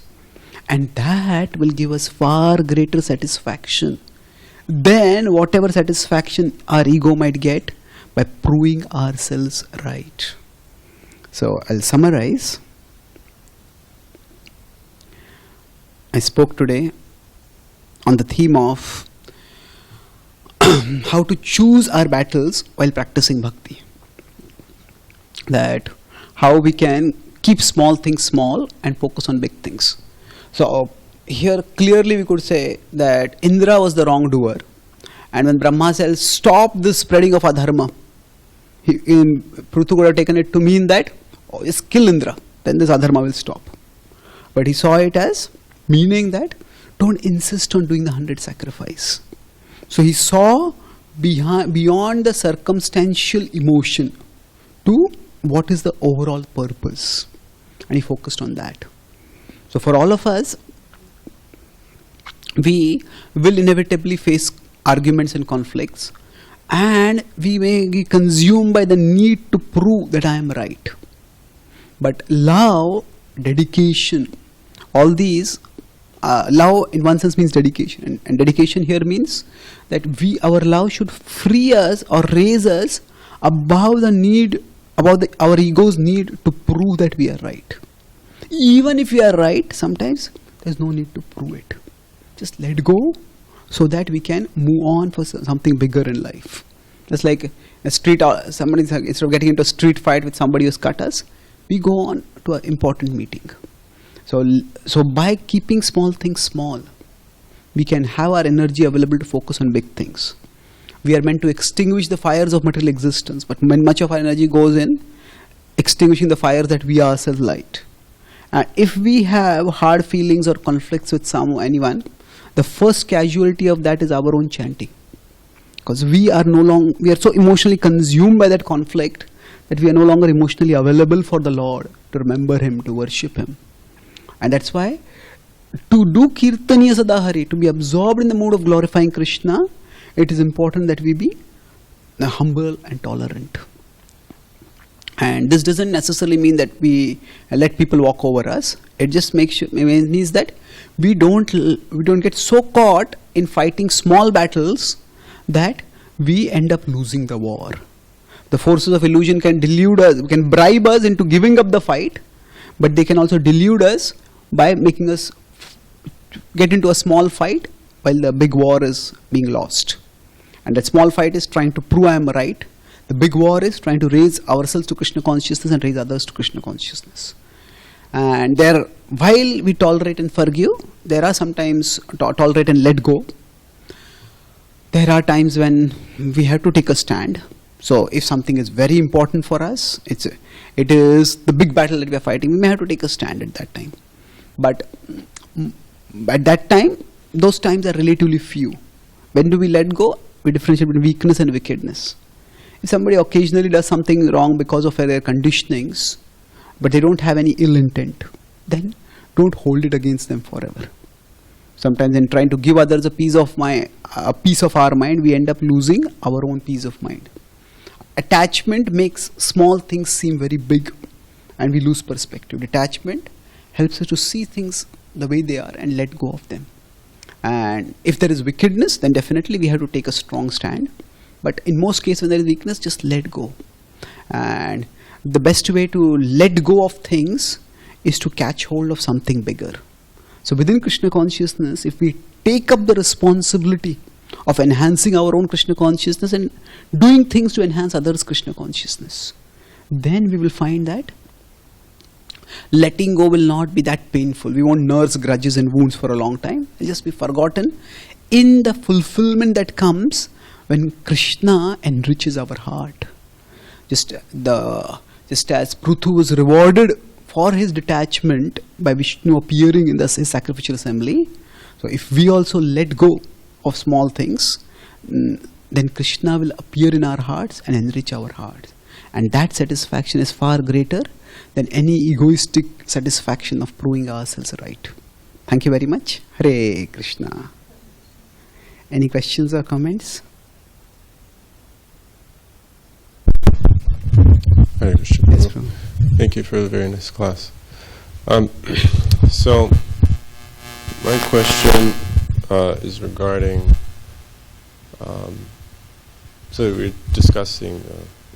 And that will give us far greater satisfaction than whatever satisfaction our ego might get by proving ourselves right. So I'll summarize. I spoke today on the theme of how to choose our battles while practicing bhakti. That how we can keep small things small and focus on big things. So here clearly we could say that Indra was the wrongdoer, and when Brahma said stop the spreading of adharma, Prithu could have taken it to mean that just kill Indra, then this adharma will stop. But he saw it as meaning that don't insist on doing the 100 sacrifice. So he saw beyond the circumstantial emotion to what is the overall purpose, and he focused on that. So for all of us, we will inevitably face arguments and conflicts, and we may be consumed by the need to prove that I am right. But love, dedication, all these, love in one sense means dedication, and dedication here means that our love should free us or raise us above the need, our ego's need to prove that we are right. Even if we are right, sometimes there's no need to prove it. Just let go so that we can move on for something bigger in life. Just like a street, somebody, instead of getting into a street fight with somebody who's cut us, we go on to an important meeting. So by keeping small things small, we can have our energy available to focus on big things. We are meant to extinguish the fires of material existence, but much of our energy goes in extinguishing the fires that we ourselves light. If we have hard feelings or conflicts with anyone, the first casualty of that is our own chanting. Because we are so emotionally consumed by that conflict that we are no longer emotionally available for the Lord, to remember Him, to worship Him. And that's why to do kirtaniya sadahari, to be absorbed in the mood of glorifying Krishna, it is important that we be humble and tolerant. And this doesn't necessarily mean that we let people walk over us. It just means that we don't get so caught in fighting small battles that we end up losing the war. The forces of illusion can delude us, can bribe us into giving up the fight, but they can also delude us by making us get into a small fight while the big war is being lost. And that small fight is trying to prove I am right. The big war is trying to raise ourselves to Krishna consciousness and raise others to Krishna consciousness. And while we tolerate and forgive, there are sometimes tolerate and let go. There are times when we have to take a stand. So if something is very important for us, it is the big battle that we are fighting, we may have to take a stand at that time. But at that time, those times are relatively few. When do we let go? We differentiate between weakness and wickedness. If somebody occasionally does something wrong because of their conditionings, but they don't have any ill intent, then don't hold it against them forever. Sometimes in trying to give others a piece of our mind, we end up losing our own peace of mind. Attachment makes small things seem very big and we lose perspective. Detachment helps us to see things the way they are and let go of them. And if there is wickedness, then definitely we have to take a strong stand. But in most cases when there is weakness, just let go. And the best way to let go of things is to catch hold of something bigger. So within Krishna consciousness, if we take up the responsibility of enhancing our own Krishna consciousness and doing things to enhance others' Krishna consciousness, then we will find that letting go will not be that painful. We won't nurse grudges and wounds for a long time. It'll just be forgotten in the fulfillment that comes when Krishna enriches our heart. Just as Pruthu was rewarded for his detachment by Vishnu appearing in his sacrificial assembly, so if we also let go of small things, then Krishna will appear in our hearts and enrich our hearts. And that satisfaction is far greater than any egoistic satisfaction of proving ourselves right. Thank you very much. Hare Krishna. Any questions or comments? Hare Krishna. Yes, Prabhu. Thank you for the very nice class. So, my question is regarding, so we're discussing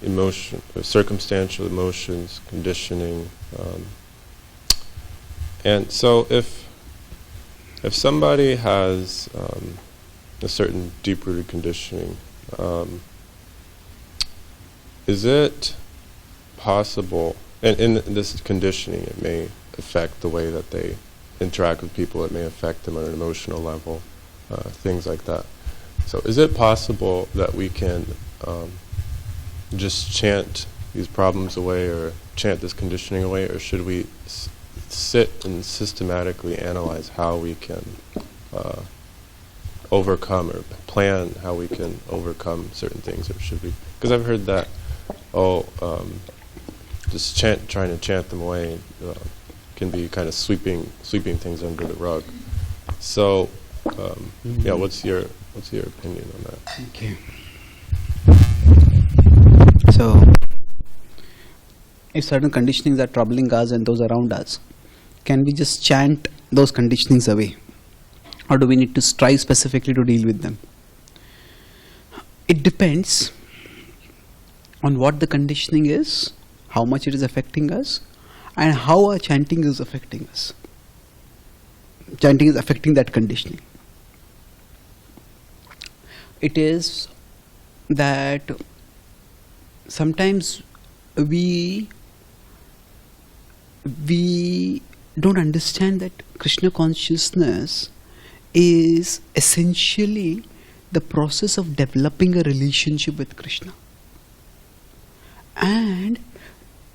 emotion, circumstantial emotions, conditioning, and so if somebody has a certain deep-rooted conditioning, is it possible, and in this conditioning it may affect the way that they interact with people, it may affect them on an emotional level, things like that. So is it possible that we can just chant these problems away or chant this conditioning away, or should we sit and systematically analyze how we can overcome or plan how we can overcome certain things, or should we? Because I've heard that, just trying to chant them away can be kind of sweeping things under the rug. So, yeah, what's your opinion on that? Okay. So, if certain conditionings are troubling us and those around us, can we just chant those conditionings away? Or do we need to strive specifically to deal with them? It depends on what the conditioning is, how much it is affecting us, and how our chanting is affecting us. Chanting is affecting that conditioning. It is that sometimes we don't understand that Krishna consciousness is essentially the process of developing a relationship with Krishna. And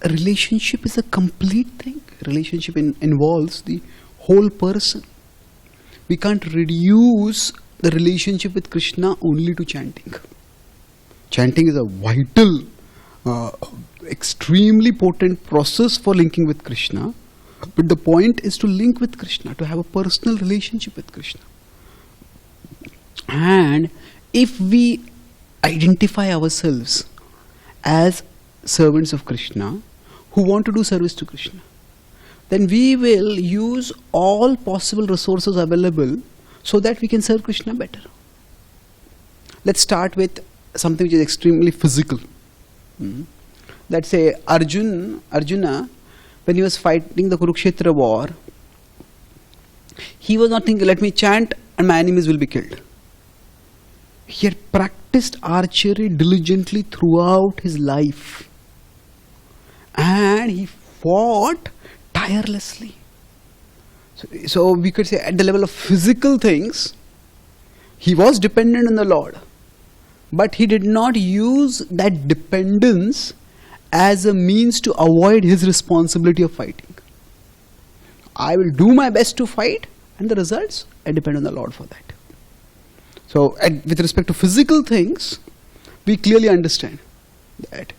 a relationship is a complete thing. Relationship involves the whole person. We can't reduce the relationship with Krishna only to chanting. Chanting is a vital, extremely potent process for linking with Krishna. But the point is to link with Krishna, to have a personal relationship with Krishna. And if we identify ourselves as servants of Krishna who want to do service to Krishna, then we will use all possible resources available so that we can serve Krishna better. Let's start with something which is extremely physical. Let's say Arjuna, when he was fighting the Kurukshetra war, he was not thinking, let me chant and my enemies will be killed. He had practiced archery diligently throughout his life. And he fought tirelessly. So we could say at the level of physical things, he was dependent on the Lord. But he did not use that dependence as a means to avoid his responsibility of fighting. I will do my best to fight, and the results, I depend on the Lord for that. So with respect to physical things, we clearly understand that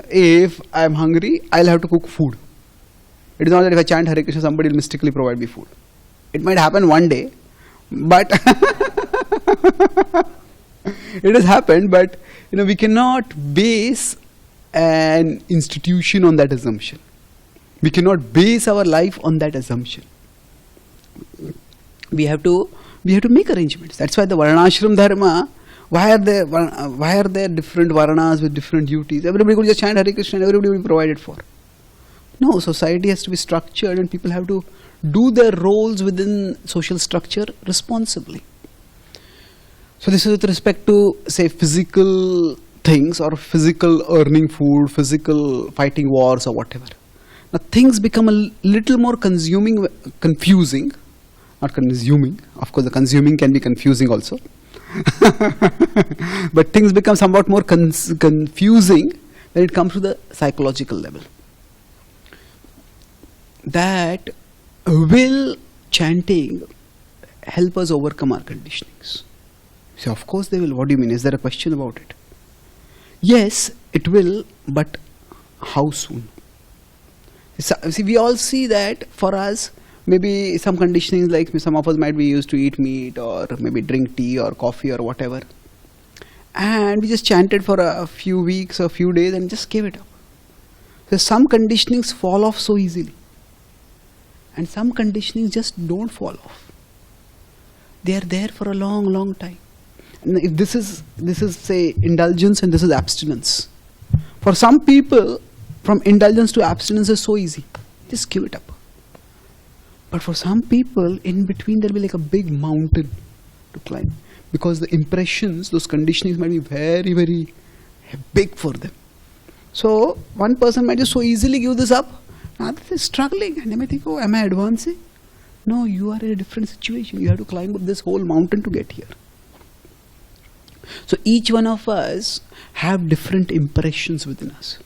if I am hungry, I'll have to cook food. It is not that if I chant Hare Krishna, somebody will mystically provide me food. It might happen one day, but it has happened, but we cannot base an institution on that assumption. We cannot base our life on that assumption. We have to make arrangements. That's why the Varnashram Dharma, why are there different Varnas with different duties? Everybody could just chant Hare Krishna and everybody will be provided for. No, society has to be structured and people have to do their roles within social structure responsibly. So this is with respect to, say, physical things or physical earning food, physical fighting wars or whatever. Now things become a little more confusing. Not consuming. Of course, the consuming can be confusing also. But things become somewhat more confusing when it comes to the psychological level. That will chanting help us overcome our conditionings? So of course they will. What do you mean? Is there a question about it? Yes, it will, but how soon? So, see, we all see that for us, maybe some conditionings, like some of us might be used to eat meat or maybe drink tea or coffee or whatever. And we just chanted for a few weeks or a few days and just gave it up. So some conditionings fall off so easily. And some conditionings just don't fall off. They are there for a long, long time. And if this is say indulgence and this is abstinence. For some people, from indulgence to abstinence is so easy. Just give it up. But for some people, in between there will be like a big mountain to climb. Because the impressions, those conditionings might be very, very big for them. So one person might just so easily give this up. Another is struggling and they may think, oh, am I advancing? No, you are in a different situation. You have to climb up this whole mountain to get here. So each one of us have different impressions within us.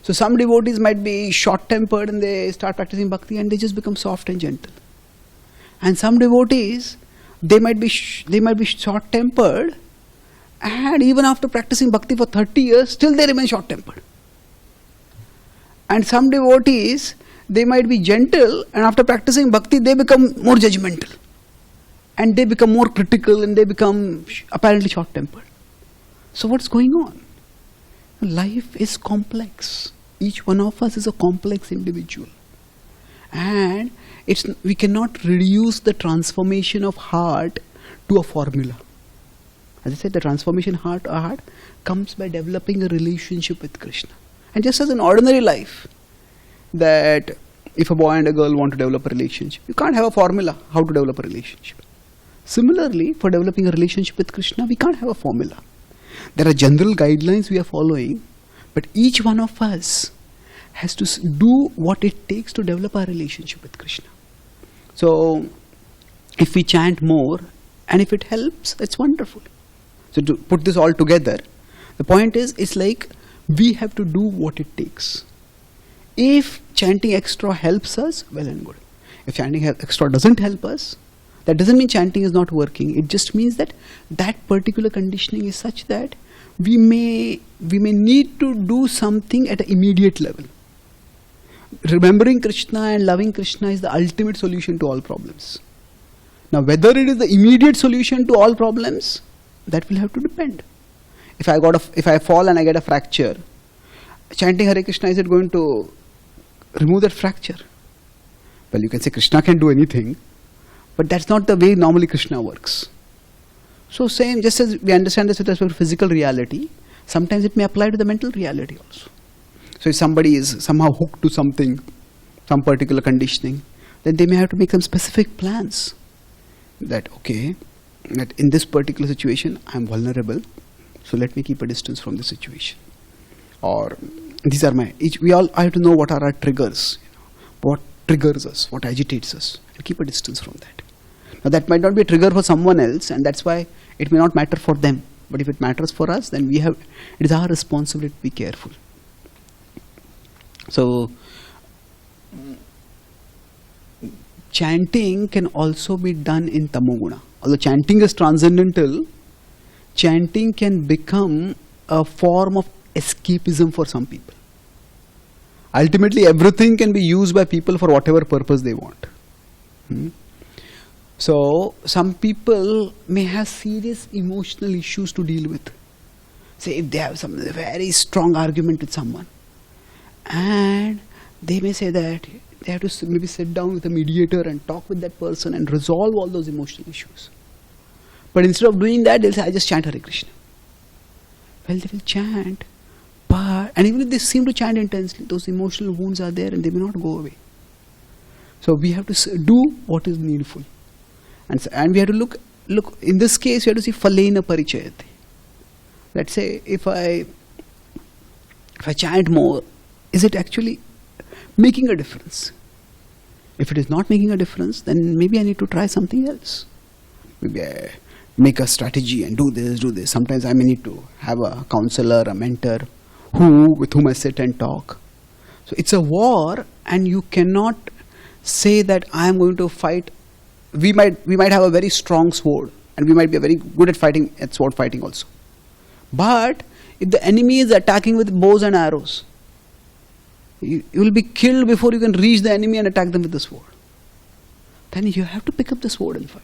So some devotees might be short-tempered and they start practicing bhakti and they just become soft and gentle. And some devotees, they might be short-tempered, and even after practicing bhakti for 30 years, still they remain short-tempered. And some devotees, they might be gentle, and after practicing bhakti, they become more judgmental. And they become more critical, and they become apparently short-tempered. So what's going on? Life is complex. Each one of us is a complex individual. And we cannot reduce the transformation of heart to a formula. As I said, the transformation heart comes by developing a relationship with Krishna. And just as in ordinary life, that if a boy and a girl want to develop a relationship, you can't have a formula how to develop a relationship. Similarly, for developing a relationship with Krishna, we can't have a formula. There are general guidelines we are following, but each one of us has to do what it takes to develop our relationship with Krishna. So, if we chant more, and if it helps, it's wonderful. So to put this all together, the point is, it's like we have to do what it takes. If chanting extra helps us, well and good. If chanting extra doesn't help us, that doesn't mean chanting is not working. It just means that that particular conditioning is such that we may need to do something at an immediate level. Remembering Krishna and loving Krishna is the ultimate solution to all problems. Now, whether it is the immediate solution to all problems, that will have to depend. If I fall and I get a fracture, chanting Hare Krishna, is it going to remove that fracture? Well, you can say Krishna can do anything, but that's not the way normally Krishna works. So same, just as we understand this with respect to physical reality, sometimes it may apply to the mental reality also. So if somebody is somehow hooked to something, some particular conditioning, then they may have to make some specific plans. That, okay, that in this particular situation, I am vulnerable, so let me keep a distance from the situation. Or, these are we all have to know what are our triggers, what triggers us, what agitates us, and keep a distance from that. Now that might not be a trigger for someone else, and that's why it may not matter for them. But if it matters for us, then it is our responsibility to be careful. So, chanting can also be done in tamoguna. Although chanting is transcendental, chanting can become a form of escapism for some people. Ultimately, everything can be used by people for whatever purpose they want. So, some people may have serious emotional issues to deal with. Say, if they have some very strong argument with someone, and they may say that they have to maybe sit down with a mediator and talk with that person and resolve all those emotional issues. But instead of doing that, they'll say, I just chant Hare Krishna. Well, they will chant, and even if they seem to chant intensely, those emotional wounds are there and they may not go away. So we have to do what is needful. And we have to look look, in this case, you have to see phalena parichayati. Let's say if I chant more, is it actually making a difference? If it is not making a difference, then maybe I need to try something else. Maybe I make a strategy and do this. Sometimes I may need to have a counselor, a mentor, with whom I sit and talk. So it's a war, and you cannot say that I am going to fight. We might have a very strong sword, and we might be very good at sword fighting also. But if the enemy is attacking with bows and arrows, you will be killed before you can reach the enemy and attack them with the sword. Then you have to pick up the sword and fight.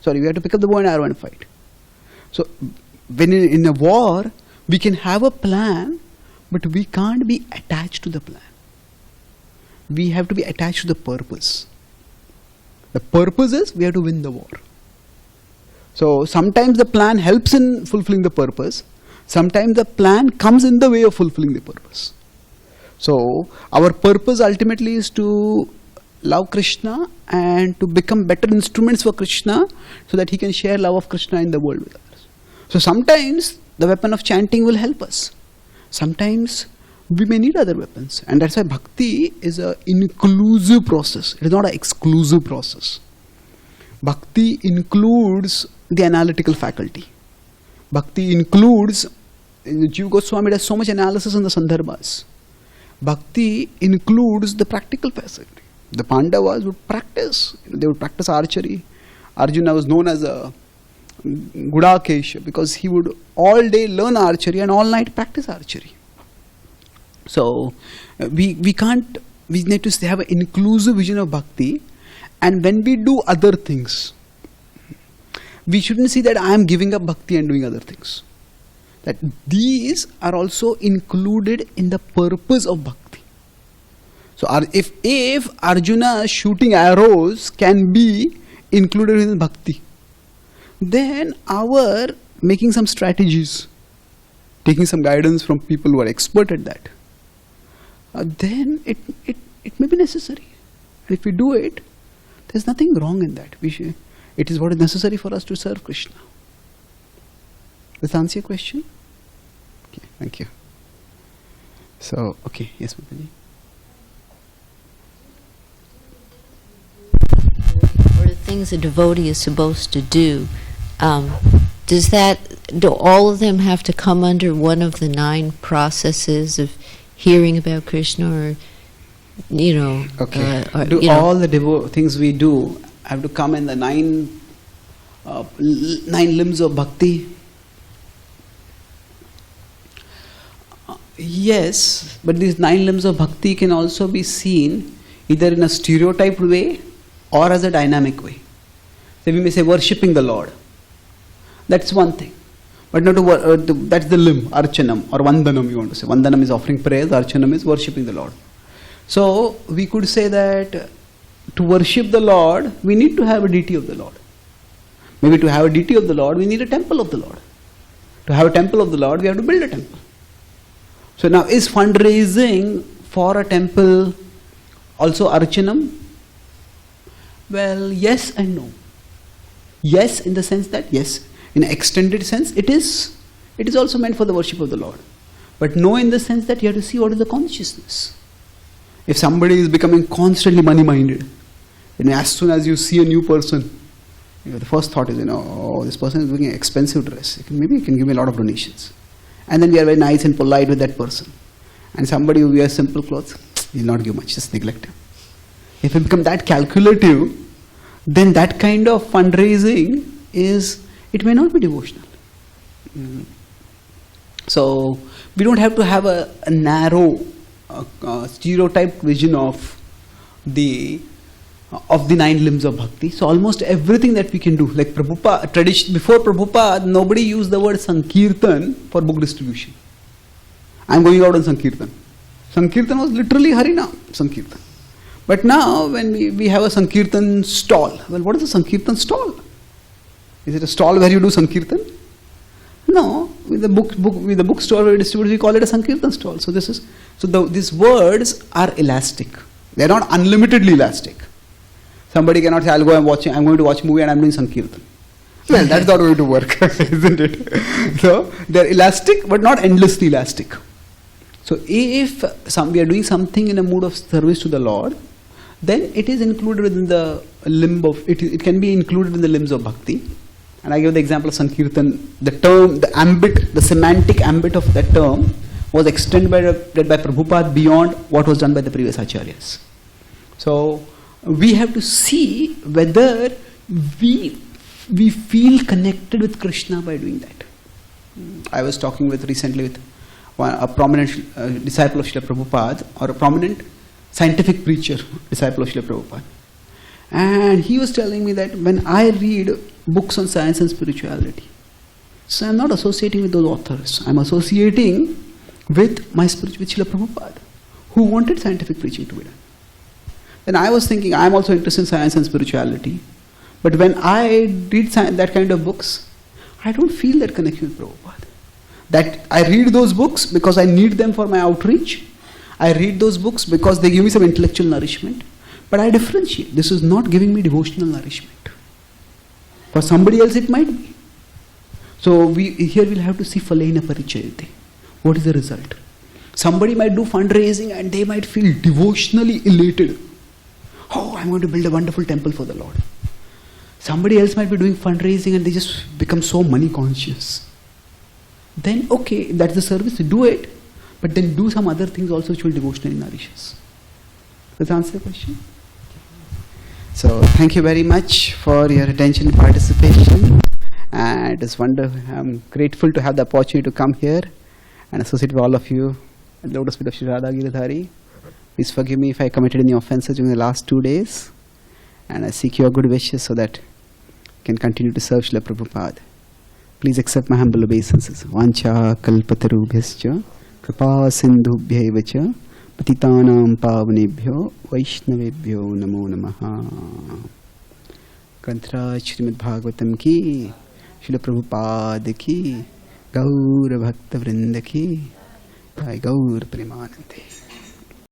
You have to pick up the bow and arrow and fight. So when in a war, we can have a plan, but we can't be attached to the plan. We have to be attached to the purpose. The purpose is we have to win the war. So sometimes the plan helps in fulfilling the purpose. Sometimes the plan comes in the way of fulfilling the purpose. So our purpose ultimately is to love Krishna and to become better instruments for Krishna so that he can share love of Krishna in the world with us. So sometimes the weapon of chanting will help us. Sometimes we may need other weapons. And that's why bhakti is an inclusive process. It is not an exclusive process. Bhakti includes the analytical faculty. Bhakti includes, Jiva Goswami does so much analysis in the Sandarbhas. Bhakti includes the practical facility. The Pandavas would practice. They would practice archery. Arjuna was known as a Gudakesha because he would all day learn archery and all night practice archery. So we need to have an inclusive vision of bhakti, and when we do other things, we shouldn't see that I am giving up bhakti and doing other things. That these are also included in the purpose of bhakti. So if Arjuna shooting arrows can be included in bhakti, then our making some strategies, taking some guidance from people who are expert at that, then it may be necessary. And if we do it, there's nothing wrong in that. It is what is necessary for us to serve Krishna. Does that answer your question? Okay, thank you. So, okay, yes, Mataji. Or the things a devotee is supposed to do, do all of them have to come under one of the 9 processes of hearing about Krishna, or okay, all the things we do have to come in the 9 limbs of bhakti? Yes, but these 9 limbs of bhakti can also be seen either in a stereotyped way or as a dynamic way. So we may say worshipping the Lord. That's one thing. But not that's the limb, archanam or vandanam you want to say. Vandanam is offering praise, archanam is worshipping the Lord. So we could say that to worship the Lord, we need to have a deity of the Lord. Maybe to have a deity of the Lord, we need a temple of the Lord. To have a temple of the Lord, we have to build a temple. So now, is fundraising for a temple also archanam? Well, yes and no. Yes, in the sense that, yes, in an extended sense, it is also meant for the worship of the Lord. But no, in the sense that you have to see what is the consciousness. If somebody is becoming constantly money-minded, as soon as you see a new person, the first thought is, this person is wearing an expensive dress. Maybe he can give me a lot of donations. And then we are very nice and polite with that person. And somebody who wears simple clothes, he will not give much, just neglect him. If we become that calculative, then that kind of fundraising it may not be devotional. So we don't have to have a narrow, stereotyped vision of the 9 limbs of bhakti. So almost everything that we can do, like Prabhupada, before Prabhupada, nobody used the word Sankirtan for book distribution. I am going out on Sankirtan. Sankirtan was literally Harinam Sankirtan. But now when we have a Sankirtan stall, well, what is a Sankirtan stall? Is it a stall where you do Sankirtan? No, with the bookstore where we distribute, we call it a Sankirtan stall. So these words are elastic. They are not unlimitedly elastic. Somebody cannot say, I'm going to watch a movie and I'm doing Sankirtan. Well, that's not going to work, isn't it? So they're elastic, but not endlessly elastic. So if we are doing something in a mood of service to the Lord, then it is included within the limb of it. It can be included in the limbs of bhakti. And I give the example of Sankirtan. The term, the ambit, the semantic ambit of that term was extended by Prabhupada beyond what was done by the previous acharyas. So we have to see whether we feel connected with Krishna by doing that. I was talking recently with a prominent disciple of Srila Prabhupada, or a prominent scientific preacher, disciple of Srila Prabhupada. And he was telling me that when I read books on science and spirituality, so I'm not associating with those authors. I'm associating with Srila Prabhupada, who wanted scientific preaching to be done. Then I was thinking, I'm also interested in science and spirituality. But when I read that kind of books, I don't feel that connection with Prabhupada. That I read those books because I need them for my outreach. I read those books because they give me some intellectual nourishment. But I differentiate. This is not giving me devotional nourishment. For somebody else it might be. So here we'll have to see Falena Parichayate. What is the result? Somebody might do fundraising and they might feel devotionally elated. Oh, I'm going to build a wonderful temple for the Lord. Somebody else might be doing fundraising and they just become so money conscious. Then okay, that's the service, do it. But then do some other things also which will devotionally nourish us. Does that answer the question? So thank you very much for your attention and participation. And it's wonderful. I'm grateful to have the opportunity to come here and associate with all of you at the Lotus Feet of Shri Radha Giridhari. Please forgive me if I committed any offenses during the last 2 days. And I seek your good wishes so that I can continue to serve Srila Prabhupada. Please accept my humble obeisances. Vancha kalpatarubhyascha kripa sindhubhyaiva cha patitanam pavanebhyo vaishnavebhyo namo namaha. Kantra srimadbhagavatam ki, Srila Prabhupada ki, Gaur Bhakta Vrinda ki, Jai Gaur Premanande.